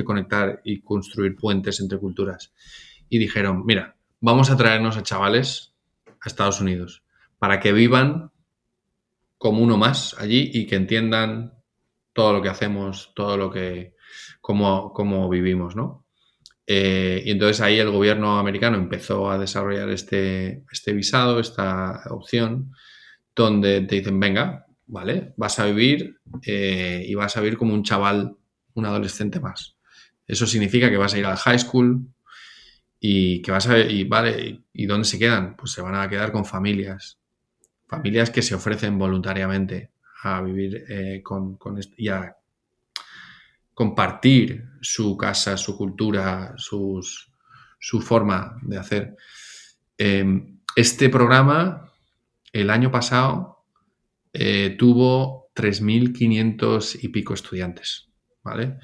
Speaker 2: conectar y construir puentes entre culturas. Y dijeron, mira, vamos a traernos a chavales a Estados Unidos para que vivan como uno más allí y que entiendan todo lo que hacemos, cómo vivimos, ¿no? Y entonces ahí el gobierno americano empezó a desarrollar este visado, esta opción, donde te dicen, venga, vale, vas a vivir y vas a vivir como un chaval, un adolescente más. Eso significa que vas a ir al high school y que vale, ¿y dónde se quedan? Pues se van a quedar con familias que se ofrecen voluntariamente a vivir y a compartir su casa, su cultura, su forma de hacer. Este programa, el año pasado, tuvo 3.500 y pico estudiantes, ¿vale?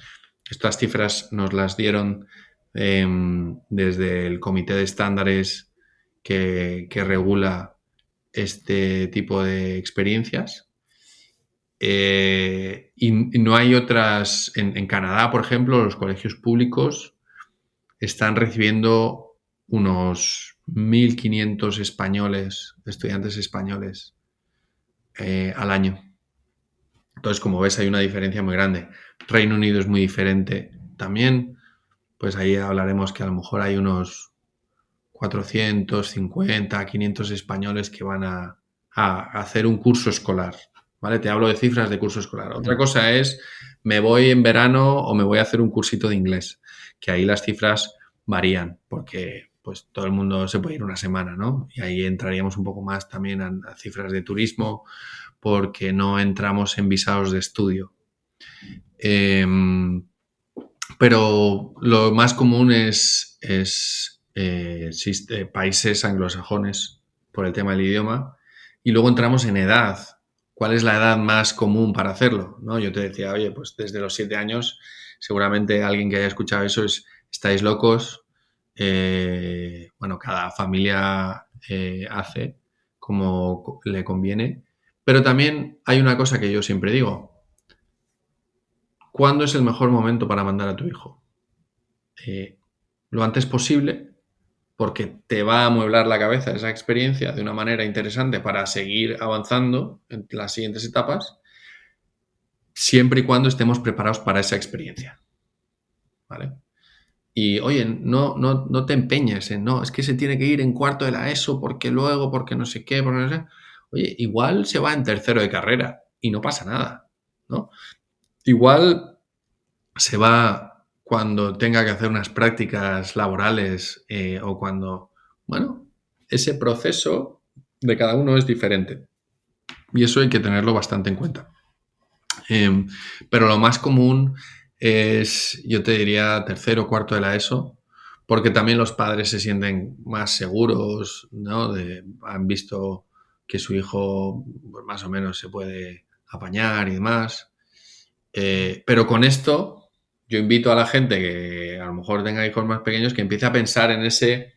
Speaker 2: Estas cifras nos las dieron desde el Comité de Estándares que regula este tipo de experiencias. Y no hay otras. En Canadá, por ejemplo, los colegios públicos están recibiendo unos 1.500 estudiantes españoles al año. Entonces, como ves, hay una diferencia muy grande. Reino Unido es muy diferente también. Pues ahí hablaremos que a lo mejor hay unos 450, 500 españoles que van a hacer un curso escolar. ¿Vale? Te hablo de cifras de curso escolar. Otra cosa es, me voy en verano o me voy a hacer un cursito de inglés, que ahí las cifras varían, porque pues todo el mundo se puede ir una semana, ¿no? Y ahí entraríamos un poco más también a cifras de turismo, porque no entramos en visados de estudio. Pero lo más común es países anglosajones por el tema del idioma. Y luego entramos en edad. ¿Cuál es la edad más común para hacerlo? ¿No? Yo te decía, oye, pues desde los 7 años, seguramente alguien que haya escuchado eso estáis locos. Bueno, cada familia hace como le conviene. Pero también hay una cosa que yo siempre digo. ¿Cuándo es el mejor momento para mandar a tu hijo? Lo antes posible, porque te va a amueblar la cabeza esa experiencia de una manera interesante para seguir avanzando en las siguientes etapas, siempre y cuando estemos preparados para esa experiencia. ¿Vale? Y oye, no te empeñes en, no, es que se tiene que ir en cuarto de la ESO porque luego, porque no sé qué, porque no sé. Oye, igual se va en tercero de carrera y no pasa nada, ¿no? Igual se va cuando tenga que hacer unas prácticas laborales o cuando, bueno, ese proceso de cada uno es diferente. Y eso hay que tenerlo bastante en cuenta. Pero lo más común es, yo te diría, tercero o cuarto de la ESO, porque también los padres se sienten más seguros, ¿no? Han visto que su hijo pues, más o menos se puede apañar y demás. Pero con esto, yo invito a la gente que a lo mejor tenga hijos más pequeños que empiece a pensar en ese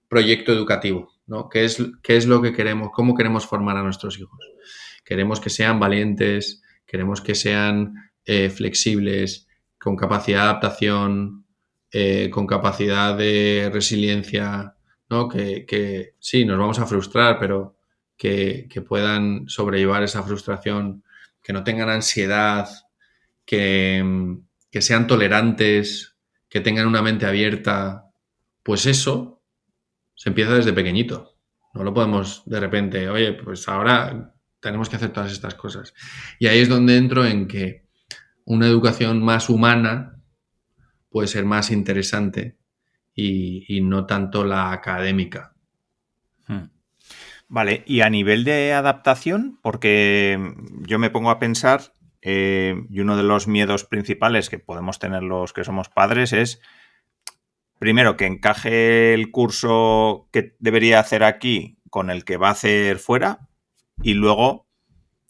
Speaker 2: proyecto educativo, ¿no? ¿Qué es lo que queremos? ¿Cómo queremos formar a nuestros hijos? Queremos que sean valientes, queremos que sean flexibles, con capacidad de adaptación, con capacidad de resiliencia, ¿no? Que sí, nos vamos a frustrar, pero que puedan sobrellevar esa frustración, que no tengan ansiedad, que sean tolerantes, que tengan una mente abierta, pues eso se empieza desde pequeñito. No lo podemos de repente, oye, pues ahora tenemos que hacer todas estas cosas. Y ahí es donde entro en que una educación más humana puede ser más interesante y no tanto la académica.
Speaker 1: Vale, y a nivel de adaptación, porque yo me pongo a pensar y uno de los miedos principales que podemos tener los que somos padres es, primero, que encaje el curso que debería hacer aquí con el que va a hacer fuera, y luego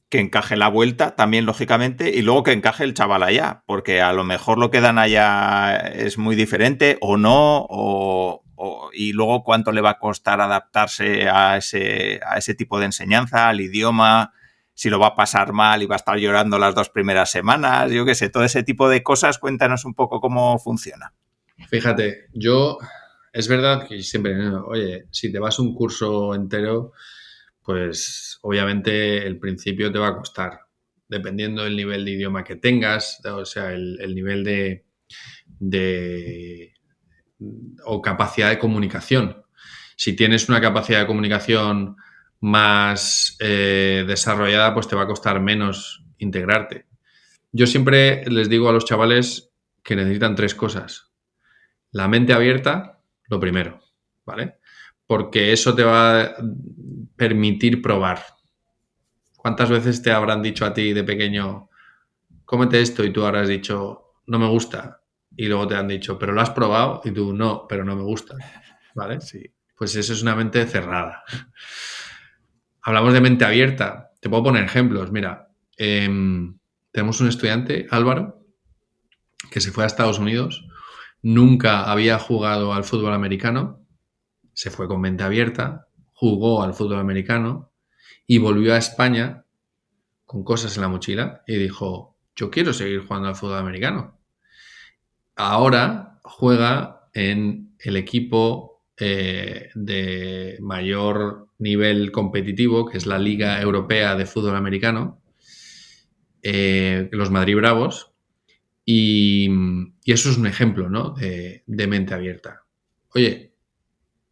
Speaker 1: que encaje la vuelta también, lógicamente, y luego que encaje el chaval allá, porque a lo mejor lo que dan allá es muy diferente o no, y luego cuánto le va a costar adaptarse a ese tipo de enseñanza, al idioma, si lo va a pasar mal y va a estar llorando las 2 primeras semanas, yo qué sé, todo ese tipo de cosas. Cuéntanos un poco cómo funciona.
Speaker 2: Fíjate, es verdad que siempre, ¿no? Oye, si te vas un curso entero, pues obviamente el principio te va a costar, dependiendo del nivel de idioma que tengas, o sea, el nivel de o capacidad de comunicación. Si tienes una capacidad de comunicación más desarrollada, pues te va a costar menos integrarte. Yo siempre les digo a los chavales que necesitan 3 cosas. La mente abierta, lo primero, ¿vale? Porque eso te va a permitir probar. ¿Cuántas veces te habrán dicho a ti de pequeño, cómete esto, y tú habrás dicho, no me gusta? Y luego te han dicho, pero lo has probado, y tú, no, pero no me gusta, ¿vale?
Speaker 1: Sí.
Speaker 2: Pues eso es una mente cerrada. Hablamos de mente abierta. Te puedo poner ejemplos. Mira, tenemos un estudiante, Álvaro, que se fue a Estados Unidos, nunca había jugado al fútbol americano, se fue con mente abierta, jugó al fútbol americano y volvió a España con cosas en la mochila y dijo, yo quiero seguir jugando al fútbol americano. Ahora juega en el equipo de mayor nivel competitivo, que es la Liga Europea de Fútbol Americano, los Madrid Bravos, y eso es un ejemplo, ¿no? de mente abierta. Oye,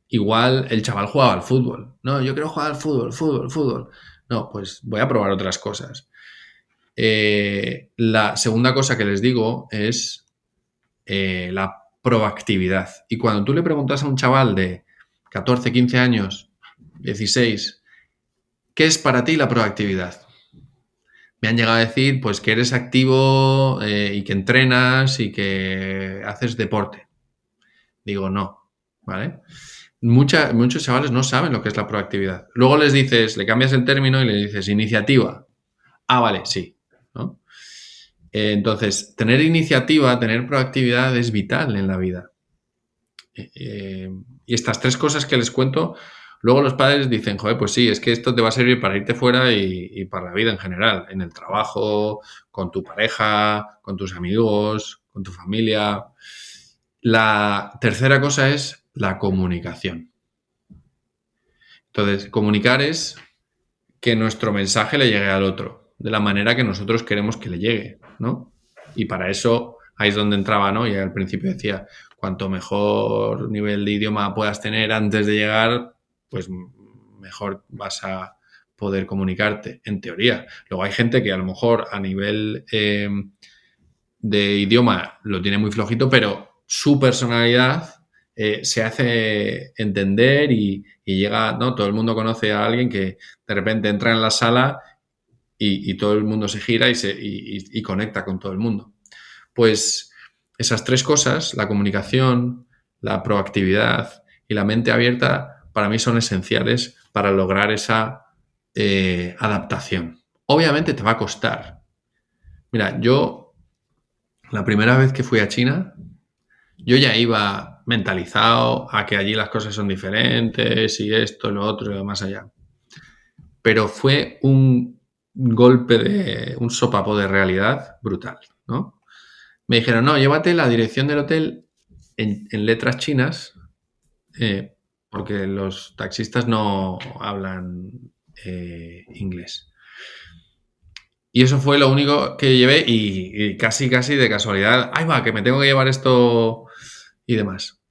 Speaker 2: igual el chaval jugaba al fútbol. No, yo quiero jugar al fútbol, fútbol, fútbol. No, pues voy a probar otras cosas. La segunda cosa que les digo es la proactividad. Y cuando tú le preguntas a un chaval de 14, 15 años, 16, ¿qué es para ti la proactividad? Me han llegado a decir, pues, que eres activo y que entrenas y que haces deporte. Digo, no, ¿vale? Muchos chavales no saben lo que es la proactividad. Luego les dices, le cambias el término y le dices iniciativa. Ah, vale, sí, ¿no? Entonces, tener iniciativa, tener proactividad es vital en la vida. Y estas 3 cosas que les cuento, luego los padres dicen, joder, pues sí, es que esto te va a servir para irte fuera y para la vida en general, en el trabajo, con tu pareja, con tus amigos, con tu familia. La tercera cosa es la comunicación. Entonces, comunicar es que nuestro mensaje le llegue al otro, de la manera que nosotros queremos que le llegue, ¿no? Y para eso, ahí es donde entraba, ¿no? Y al principio decía, cuanto mejor nivel de idioma puedas tener antes de llegar, pues mejor vas a poder comunicarte, en teoría. Luego hay gente que a lo mejor a nivel de idioma lo tiene muy flojito, pero su personalidad se hace entender y llega, ¿no? Todo el mundo conoce a alguien que de repente entra en la sala y todo el mundo se gira y conecta con todo el mundo. Pues esas 3 cosas, la comunicación, la proactividad y la mente abierta, para mí son esenciales para lograr esa adaptación. Obviamente te va a costar. Mira, yo la primera vez que fui a China, yo ya iba mentalizado a que allí las cosas son diferentes y esto, lo otro y lo más allá. Pero fue un golpe un sopapo de realidad brutal, ¿no? Me dijeron, no, llévate la dirección del hotel en letras chinas, porque los taxistas no hablan inglés. Y eso fue lo único que llevé y casi de casualidad, ¡ay va, que me tengo que llevar esto y demás!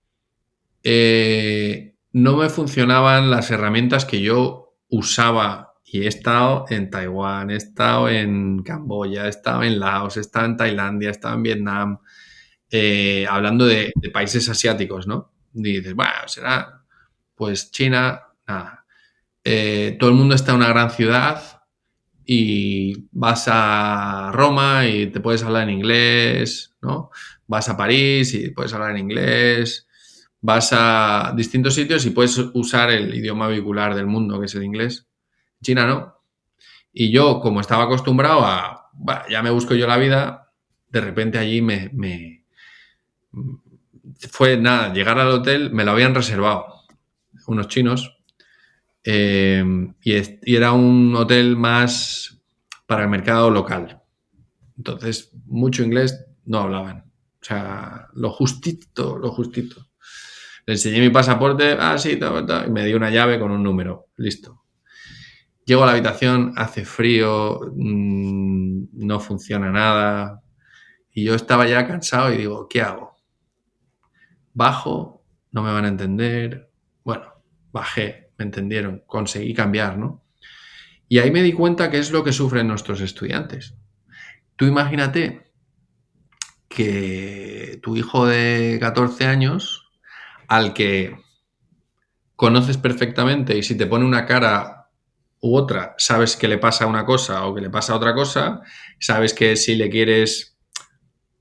Speaker 2: No me funcionaban las herramientas que yo usaba y he estado en Taiwán, he estado en Camboya, he estado en Laos, he estado en Tailandia, he estado en Vietnam, hablando de países asiáticos, ¿no? Y dices, bueno, será, pues China, nada. Todo el mundo está en una gran ciudad y vas a Roma y te puedes hablar en inglés, ¿no? Vas a París y puedes hablar en inglés, vas a distintos sitios y puedes usar el idioma vehicular del mundo, que es el inglés. China no. Y yo, como estaba acostumbrado a, bah, ya me busco yo la vida, de repente allí fue nada, llegar al hotel, me lo habían reservado unos chinos, y era un hotel más para el mercado local. Entonces, mucho inglés no hablaban. O sea, lo justito, lo justito. Le enseñé mi pasaporte, sí, y me dio una llave con un número. Listo. Llego a la habitación, hace frío, no funciona nada. Y yo estaba ya cansado y digo, ¿qué hago? Bajo, no me van a entender. Bueno, bajé, me entendieron, conseguí cambiar, ¿no? Y ahí me di cuenta que es lo que sufren nuestros estudiantes. Tú imagínate que tu hijo de 14 años, al que conoces perfectamente y si te pone una cara u otra, sabes que le pasa una cosa o que le pasa otra cosa, sabes que si le quieres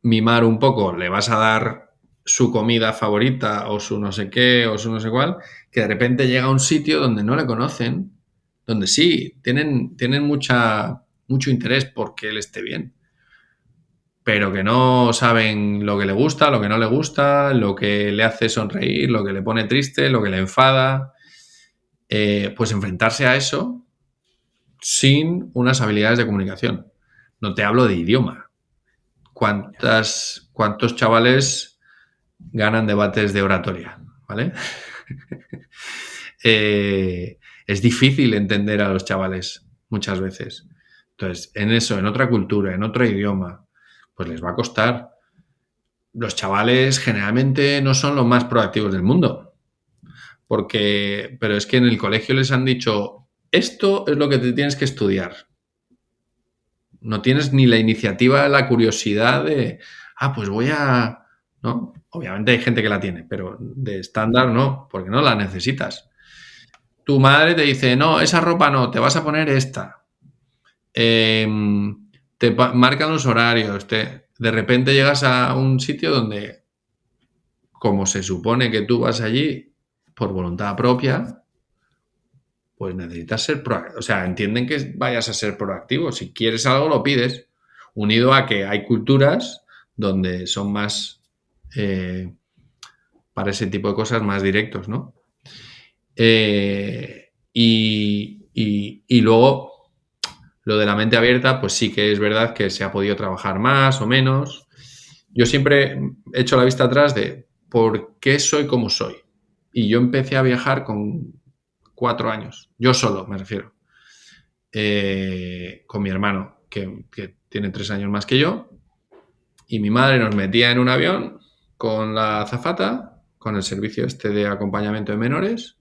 Speaker 2: mimar un poco, le vas a dar su comida favorita o su no sé qué o su no sé cuál, que de repente llega a un sitio donde no le conocen, donde sí, tienen mucho interés porque él esté bien, pero que no saben lo que le gusta, lo que no le gusta, lo que le hace sonreír, lo que le pone triste, lo que le enfada. Pues enfrentarse a eso sin unas habilidades de comunicación. No te hablo de idioma. ¿Cuántos chavales ganan debates de oratoria? ¿Vale? Es difícil entender a los chavales muchas veces. Entonces, en eso, en otra cultura, en otro idioma, pues les va a costar. Los chavales generalmente no son los más proactivos del mundo. Pero es que en el colegio les han dicho, esto es lo que te tienes que estudiar. No tienes ni la iniciativa, la curiosidad de, pues voy a... ¿no? Obviamente hay gente que la tiene, pero de estándar no, porque no la necesitas. Tu madre te dice, no, esa ropa no, te vas a poner esta. Te marcan los horarios. De repente llegas a un sitio donde, como se supone que tú vas allí por voluntad propia, pues necesitas ser proactivo. O sea, entienden que vayas a ser proactivo. Si quieres algo, lo pides. Unido a que hay culturas donde son más, para ese tipo de cosas, más directos, ¿no? Y luego, lo de la mente abierta, pues sí que es verdad que se ha podido trabajar más o menos. Yo siempre he hecho la vista atrás de por qué soy como soy. Y yo empecé a viajar con 4 años. Yo solo, me refiero. Con mi hermano, que tiene 3 años más que yo. Y mi madre nos metía en un avión con la azafata, con el servicio este de acompañamiento de menores.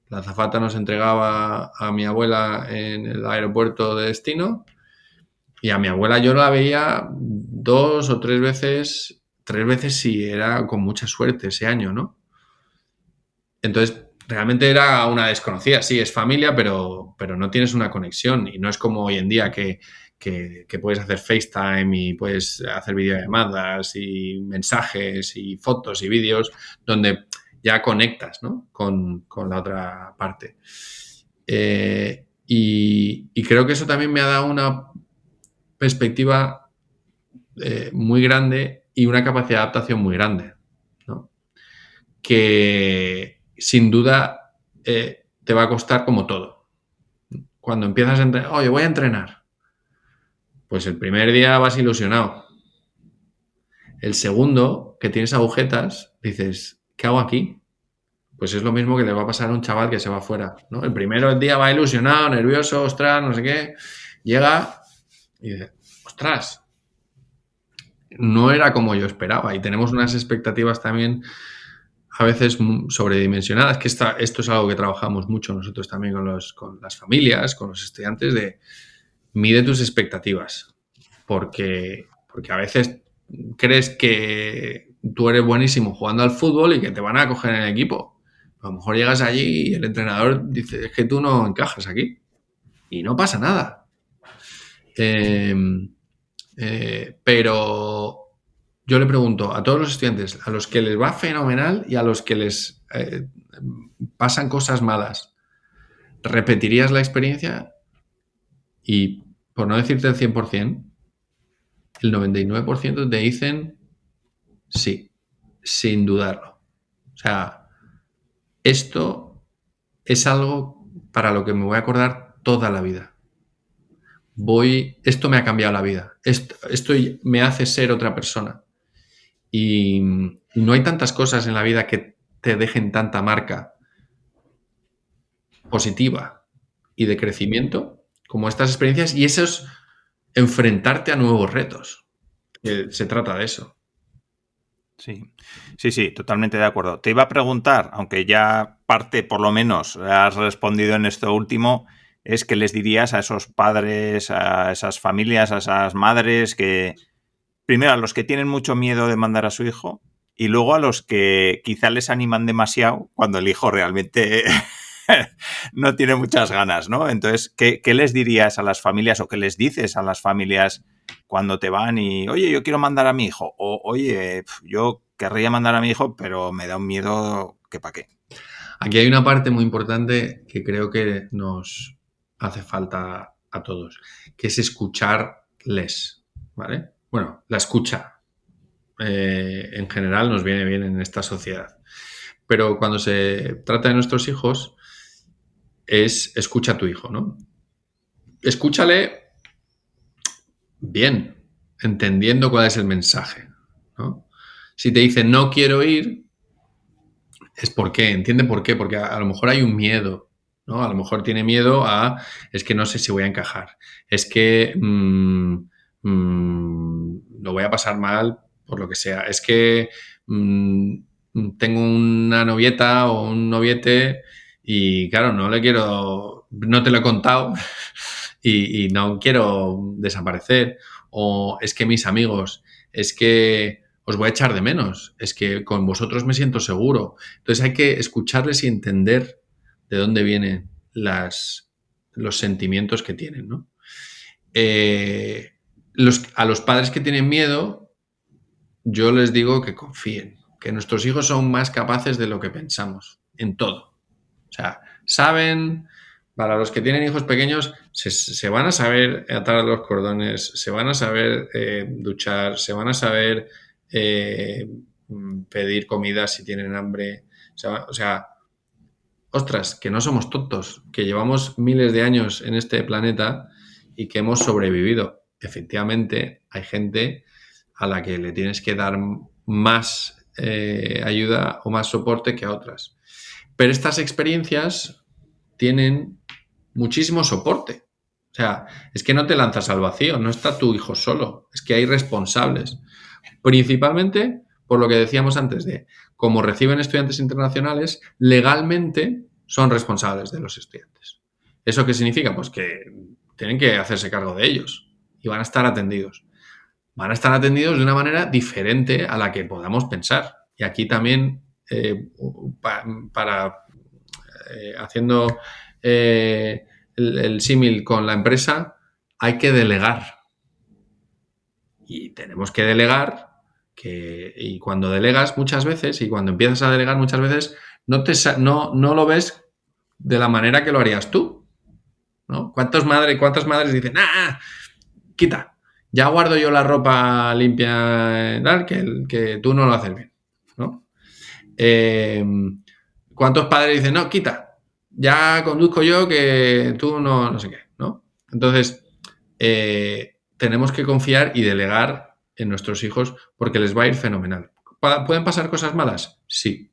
Speaker 2: La azafata nos entregaba a mi abuela en el aeropuerto de destino y a mi abuela yo la veía 2 o 3 veces, 3 veces si era con mucha suerte ese año, ¿no? Entonces, realmente era una desconocida, sí, es familia, pero no tienes una conexión y no es como hoy en día que puedes hacer FaceTime y puedes hacer videollamadas y mensajes y fotos y vídeos donde ya conectas, ¿no? con la otra parte. Y creo que eso también me ha dado una perspectiva muy grande y una capacidad de adaptación muy grande, ¿no? Que sin duda te va a costar como todo. Cuando empiezas a entrenar, oye, voy a entrenar, pues el primer día vas ilusionado. El segundo, que tienes agujetas, dices, ¿qué hago aquí? Pues es lo mismo que le va a pasar a un chaval que se va fuera, ¿no? El primero día va ilusionado, nervioso, ostras, no sé qué. Llega y dice, ostras, no era como yo esperaba. Y tenemos unas expectativas también a veces sobredimensionadas, que esto es algo que trabajamos mucho nosotros también con las familias, con los estudiantes, de mide tus expectativas. Porque a veces crees que tú eres buenísimo jugando al fútbol y que te van a coger en el equipo. A lo mejor llegas allí y el entrenador dice, es que tú no encajas aquí. Y no pasa nada. Eh, pero yo le pregunto a todos los estudiantes, a los que les va fenomenal y a los que les pasan cosas malas, ¿repetirías la experiencia? Y por no decirte el 100%, el 99% te dicen sí, sin dudarlo. O sea, esto es algo para lo que me voy a acordar toda la vida. Esto me ha cambiado la vida. Esto me hace ser otra persona. Y no hay tantas cosas en la vida que te dejen tanta marca positiva y de crecimiento como estas experiencias, y eso es enfrentarte a nuevos retos. Se trata de eso.
Speaker 1: Sí, sí, sí, totalmente de acuerdo. Te iba a preguntar, aunque ya parte por lo menos has respondido en esto último, es qué les dirías a esos padres, a esas familias, a esas madres que, primero, a los que tienen mucho miedo de mandar a su hijo y luego a los que quizá les animan demasiado cuando el hijo realmente no tiene muchas ganas, ¿no? Entonces, ¿qué les dirías a las familias o qué les dices a las familias cuando te van y, oye, yo quiero mandar a mi hijo? O, oye, yo querría mandar a mi hijo, pero me da un miedo que pa' qué.
Speaker 2: Aquí hay una parte muy importante que creo que nos hace falta a todos, que es escucharles, ¿vale? Bueno, la escucha en general nos viene bien en esta sociedad. Pero cuando se trata de nuestros hijos, es escucha a tu hijo, ¿no? Escúchale bien, entendiendo cuál es el mensaje, ¿no? Si te dice no quiero ir, es por qué, entiende por qué, porque a lo mejor hay un miedo, ¿no? A lo mejor tiene miedo es que no sé si voy a encajar, es que lo voy a pasar mal por lo que sea, es que tengo una novieta o un noviete y claro, no te lo he contado y no quiero desaparecer, o es que mis amigos, es que os voy a echar de menos, es que con vosotros me siento seguro. Entonces hay que escucharles y entender de dónde vienen los sentimientos que tienen, ¿no? A los padres que tienen miedo, yo les digo que confíen, que nuestros hijos son más capaces de lo que pensamos, en todo. O sea, saben, para los que tienen hijos pequeños, se van a saber atar los cordones, se van a saber duchar, se van a saber pedir comida si tienen hambre. O sea, ostras, que no somos tontos, que llevamos miles de años en este planeta y que hemos sobrevivido. Efectivamente, hay gente a la que le tienes que dar más ayuda o más soporte que a otras. Pero estas experiencias tienen muchísimo soporte. O sea, es que no te lanzas al vacío, no está tu hijo solo, es que hay responsables. Principalmente por lo que decíamos antes de, como reciben estudiantes internacionales, legalmente son responsables de los estudiantes. ¿Eso qué significa? Pues que tienen que hacerse cargo de ellos y van a estar atendidos. Van a estar atendidos de una manera diferente a la que podamos pensar. Y aquí también, haciendo el símil con la empresa, hay que delegar. Y tenemos que delegar, y cuando delegas muchas veces, y cuando empiezas a delegar muchas veces, no lo ves de la manera que lo harías tú, ¿no? ¿Cuántas madres dicen, quita, ya guardo yo la ropa limpia, que tú no lo haces bien, ¿no? ¿Cuántos padres dicen, no, quita, ya conduzco yo, que tú no sé qué, ¿no? Entonces, tenemos que confiar y delegar en nuestros hijos porque les va a ir fenomenal. ¿Pueden pasar cosas malas? Sí.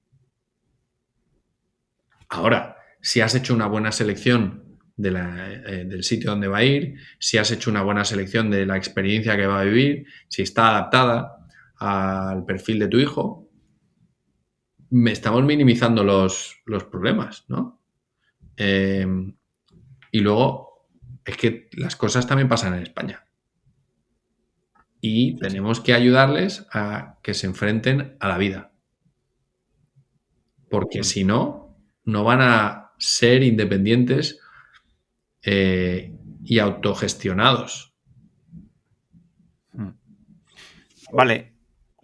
Speaker 2: Ahora, si has hecho una buena selección del sitio donde va a ir, si has hecho una buena selección de la experiencia que va a vivir, si está adaptada al perfil de tu hijo, estamos minimizando los problemas, ¿no? Y luego, es que las cosas también pasan en España. Y tenemos que ayudarles a que se enfrenten a la vida. Porque si no, no van a ser independientes y autogestionados.
Speaker 1: Vale.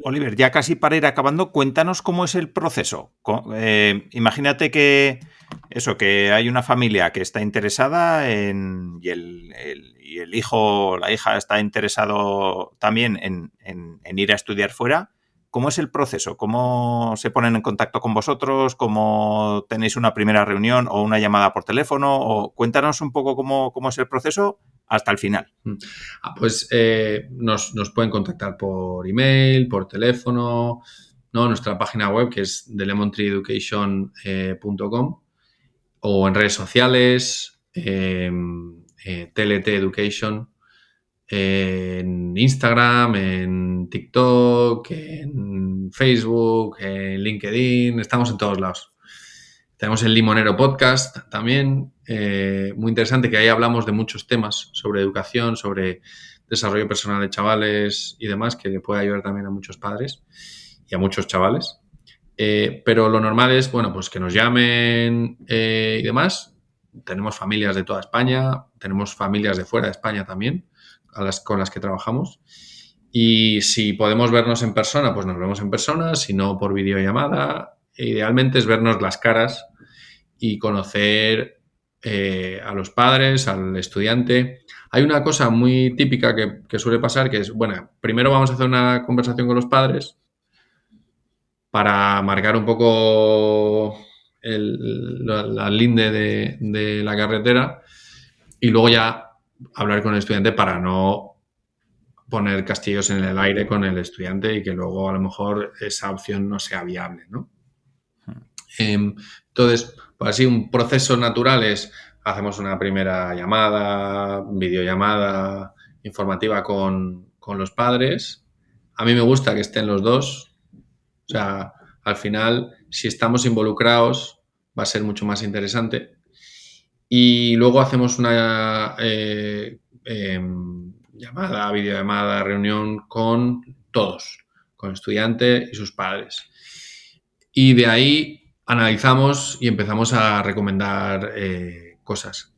Speaker 1: Oliver, ya casi para ir acabando, cuéntanos cómo es el proceso. Imagínate que hay una familia que está interesada y el hijo o la hija está interesado también en ir a estudiar fuera. ¿Cómo es el proceso? ¿Cómo se ponen en contacto con vosotros? ¿Cómo tenéis una primera reunión o una llamada por teléfono? O cuéntanos un poco cómo es el proceso hasta el final.
Speaker 2: Pues nos pueden contactar por email, por teléfono, ¿no? Nuestra página web, que es thelemontreeeducation.com, o en redes sociales, TLT Education, en Instagram, en TikTok, en Facebook, en LinkedIn, estamos en todos lados. Tenemos el Limonero Podcast también, muy interesante, que ahí hablamos de muchos temas sobre educación, sobre desarrollo personal de chavales y demás, que le puede ayudar también a muchos padres y a muchos chavales. Pero lo normal es, bueno, pues que nos llamen y demás. Tenemos familias de toda España, tenemos familias de fuera de España también, con las que trabajamos. Y si podemos vernos en persona, pues nos vemos en persona, si no por videollamada. Idealmente es vernos las caras y conocer a los padres, al estudiante. Hay una cosa muy típica que suele pasar, que es, bueno, primero vamos a hacer una conversación con los padres para marcar un poco la linde de la carretera y luego ya hablar con el estudiante para no poner castillos en el aire con el estudiante y que luego a lo mejor esa opción no sea viable, ¿no? Entonces, pues así un proceso natural es, hacemos una primera llamada, videollamada informativa con los padres. A mí me gusta que estén los dos. O sea, al final, si estamos involucrados, va a ser mucho más interesante. Y luego hacemos una llamada, videollamada, reunión con todos, con el estudiante y sus padres. Y de ahí analizamos y empezamos a recomendar cosas.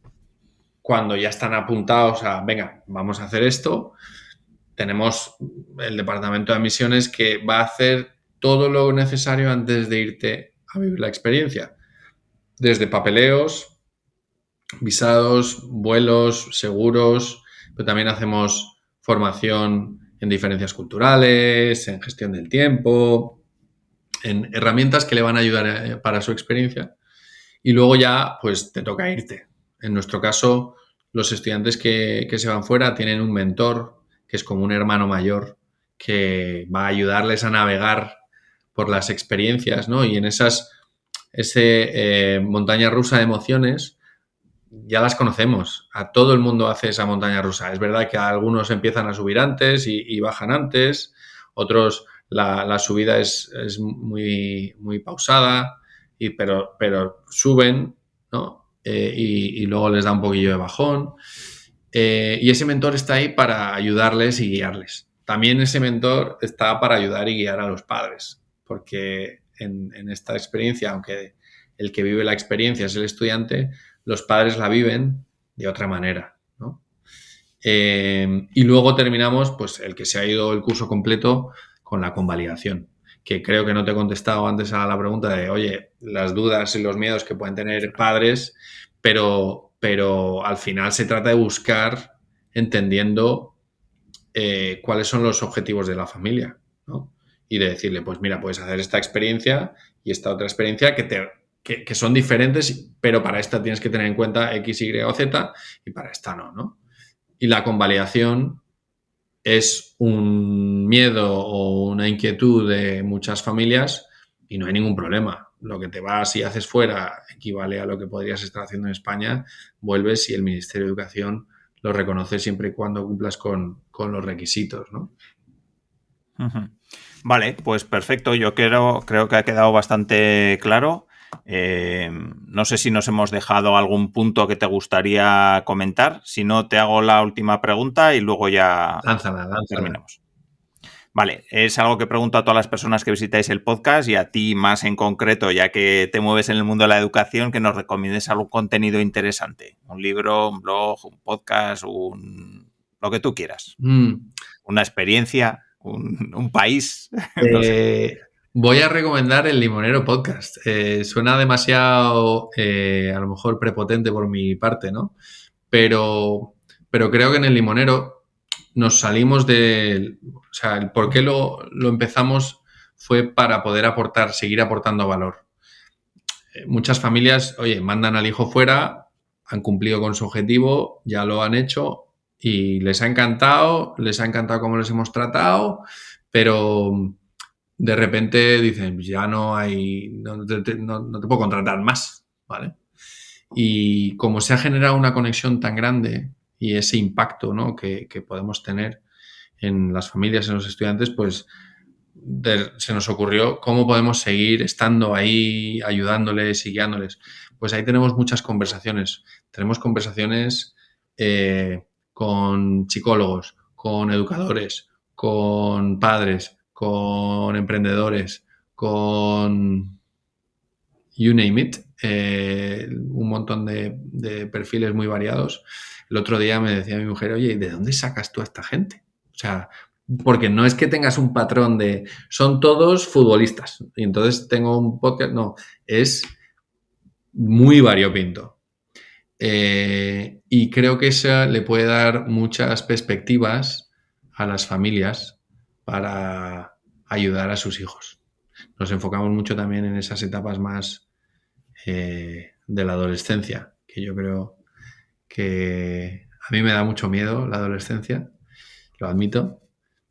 Speaker 2: Cuando ya están apuntados a, venga, vamos a hacer esto, tenemos el departamento de admisiones que va a hacer todo lo necesario antes de irte a vivir la experiencia. Desde papeleos, visados, vuelos, seguros, pero también hacemos formación en diferencias culturales, en gestión del tiempo, en herramientas que le van a ayudar para su experiencia. Y luego ya, pues te toca irte. En nuestro caso, los estudiantes que se van fuera tienen un mentor que es como un hermano mayor que va a ayudarles a navegar por las experiencias, ¿no? Y en ese montaña rusa de emociones ya las conocemos. A todo el mundo hace esa montaña rusa. Es verdad que algunos empiezan a subir antes y bajan antes, otros la subida es muy, muy pausada, pero suben, ¿no? Y luego les da un poquillo de bajón. Y ese mentor está ahí para ayudarles y guiarles. También ese mentor está para ayudar y guiar a los padres, porque en esta experiencia, aunque el que vive la experiencia es el estudiante, los padres la viven de otra manera, ¿no? Y luego terminamos, pues el que se ha ido el curso completo con la convalidación, que creo que no te he contestado antes a la pregunta de, oye, las dudas y los miedos que pueden tener padres, pero al final se trata de buscar entendiendo cuáles son los objetivos de la familia, ¿no? Y de decirle, pues mira, puedes hacer esta experiencia y esta otra experiencia que son diferentes, pero para esta tienes que tener en cuenta X, Y o Z y para esta no, ¿no? Y la convalidación es un miedo o una inquietud de muchas familias y no hay ningún problema. Lo que te vas y haces fuera equivale a lo que podrías estar haciendo en España, vuelves y el Ministerio de Educación lo reconoce siempre y cuando cumplas con los requisitos, ¿no?
Speaker 1: Uh-huh. Vale, pues perfecto. Yo creo que ha quedado bastante claro. No sé si nos hemos dejado algún punto que te gustaría comentar. Si no, te hago la última pregunta y luego ya
Speaker 2: Lánzala.
Speaker 1: terminamos. Vale, es algo que pregunto a todas las personas que visitáis el podcast y a ti más en concreto, ya que te mueves en el mundo de la educación, que nos recomiendes algún contenido interesante. Un libro, un blog, un podcast, lo que tú quieras. Una experiencia. un país. No sé.
Speaker 2: Voy a recomendar el Limonero Podcast. Suena demasiado, a lo mejor, prepotente por mi parte, ¿no? Pero creo que en el Limonero nos salimos de... O sea, el por qué lo empezamos fue para poder seguir aportando valor. Muchas familias, oye, mandan al hijo fuera, han cumplido con su objetivo, ya lo han hecho y les ha encantado cómo les hemos tratado, pero de repente dicen, ya no te puedo contratar más, ¿vale? Y como se ha generado una conexión tan grande y ese impacto, ¿no?, que podemos tener en las familias, en los estudiantes, pues se nos ocurrió cómo podemos seguir estando ahí, ayudándoles y guiándoles. Pues ahí tenemos muchas conversaciones. Tenemos conversaciones con psicólogos, con educadores, con padres, con emprendedores, con you name it, un montón de perfiles muy variados. El otro día me decía mi mujer, oye, ¿de dónde sacas tú a esta gente? O sea, porque no es que tengas un patrón de son todos futbolistas y entonces tengo un podcast, no, es muy variopinto. Y creo que eso le puede dar muchas perspectivas a las familias para ayudar a sus hijos. Nos enfocamos mucho también en esas etapas más de la adolescencia, que yo creo que a mí me da mucho miedo la adolescencia, lo admito.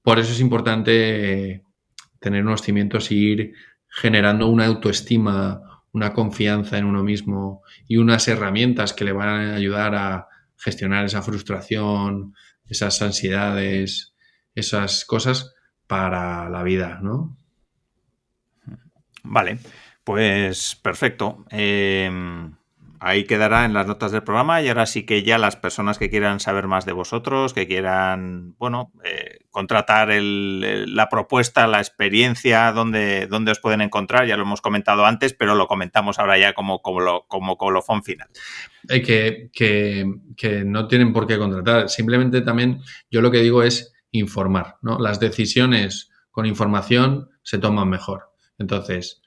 Speaker 2: Por eso es importante tener unos cimientos y ir generando una autoestima, una confianza en uno mismo y unas herramientas que le van a ayudar a gestionar esa frustración, esas ansiedades, esas cosas para la vida, ¿no?
Speaker 1: Vale, pues perfecto. Ahí quedará en las notas del programa y ahora sí que ya las personas que quieran saber más de vosotros, que quieran, bueno, contratar la propuesta, la experiencia, dónde os pueden encontrar, ya lo hemos comentado antes, pero lo comentamos ahora ya como colofón final.
Speaker 2: Que no tienen por qué contratar, simplemente también yo lo que digo es informar, ¿no? Las decisiones con información se toman mejor. Entonces,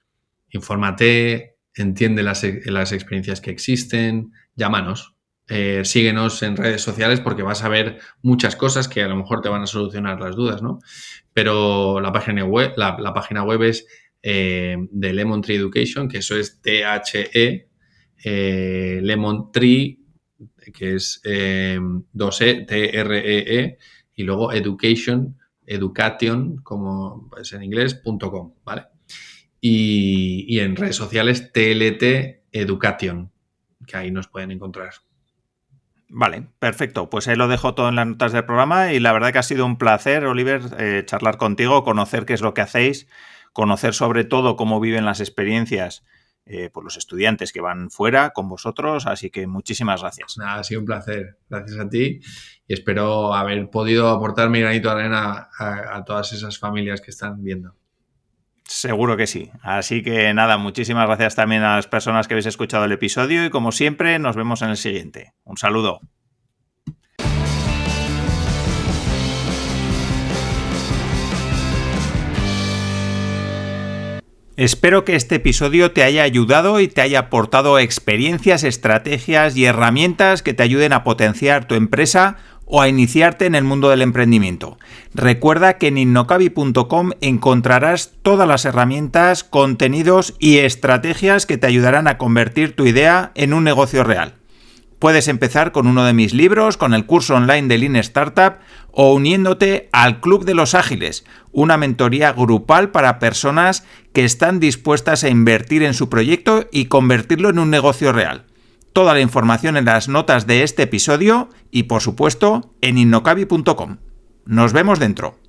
Speaker 2: infórmate, entiende las experiencias que existen, llámanos, síguenos en redes sociales porque vas a ver muchas cosas que a lo mejor te van a solucionar las dudas, ¿no? Pero la página web es de Lemon Tree Education, que eso es THE, Lemon Tree, que es 2E, TREE, y luego Education, como es en inglés, .com, ¿vale? Y en redes sociales TLT Education, que ahí nos pueden encontrar.
Speaker 1: Vale, perfecto. Pues ahí lo dejo todo en las notas del programa y la verdad que ha sido un placer, Oliver, charlar contigo, conocer qué es lo que hacéis, conocer sobre todo cómo viven las experiencias por los estudiantes que van fuera con vosotros, así que muchísimas gracias.
Speaker 2: Nada, ha sido un placer. Gracias a ti y espero haber podido aportar mi granito de arena a todas esas familias que están viendo.
Speaker 1: Seguro que sí. Así que nada, muchísimas gracias también a las personas que habéis escuchado el episodio y como siempre nos vemos en el siguiente. Un saludo. Espero que este episodio te haya ayudado y te haya aportado experiencias, estrategias y herramientas que te ayuden a potenciar tu empresa o a iniciarte en el mundo del emprendimiento. Recuerda que en innocabi.com encontrarás todas las herramientas, contenidos y estrategias que te ayudarán a convertir tu idea en un negocio real. Puedes empezar con uno de mis libros, con el curso online de Lean Startup o uniéndote al Club de los Ágiles, una mentoría grupal para personas que están dispuestas a invertir en su proyecto y convertirlo en un negocio real. Toda la información en las notas de este episodio y, por supuesto, en innocabi.com. Nos vemos dentro.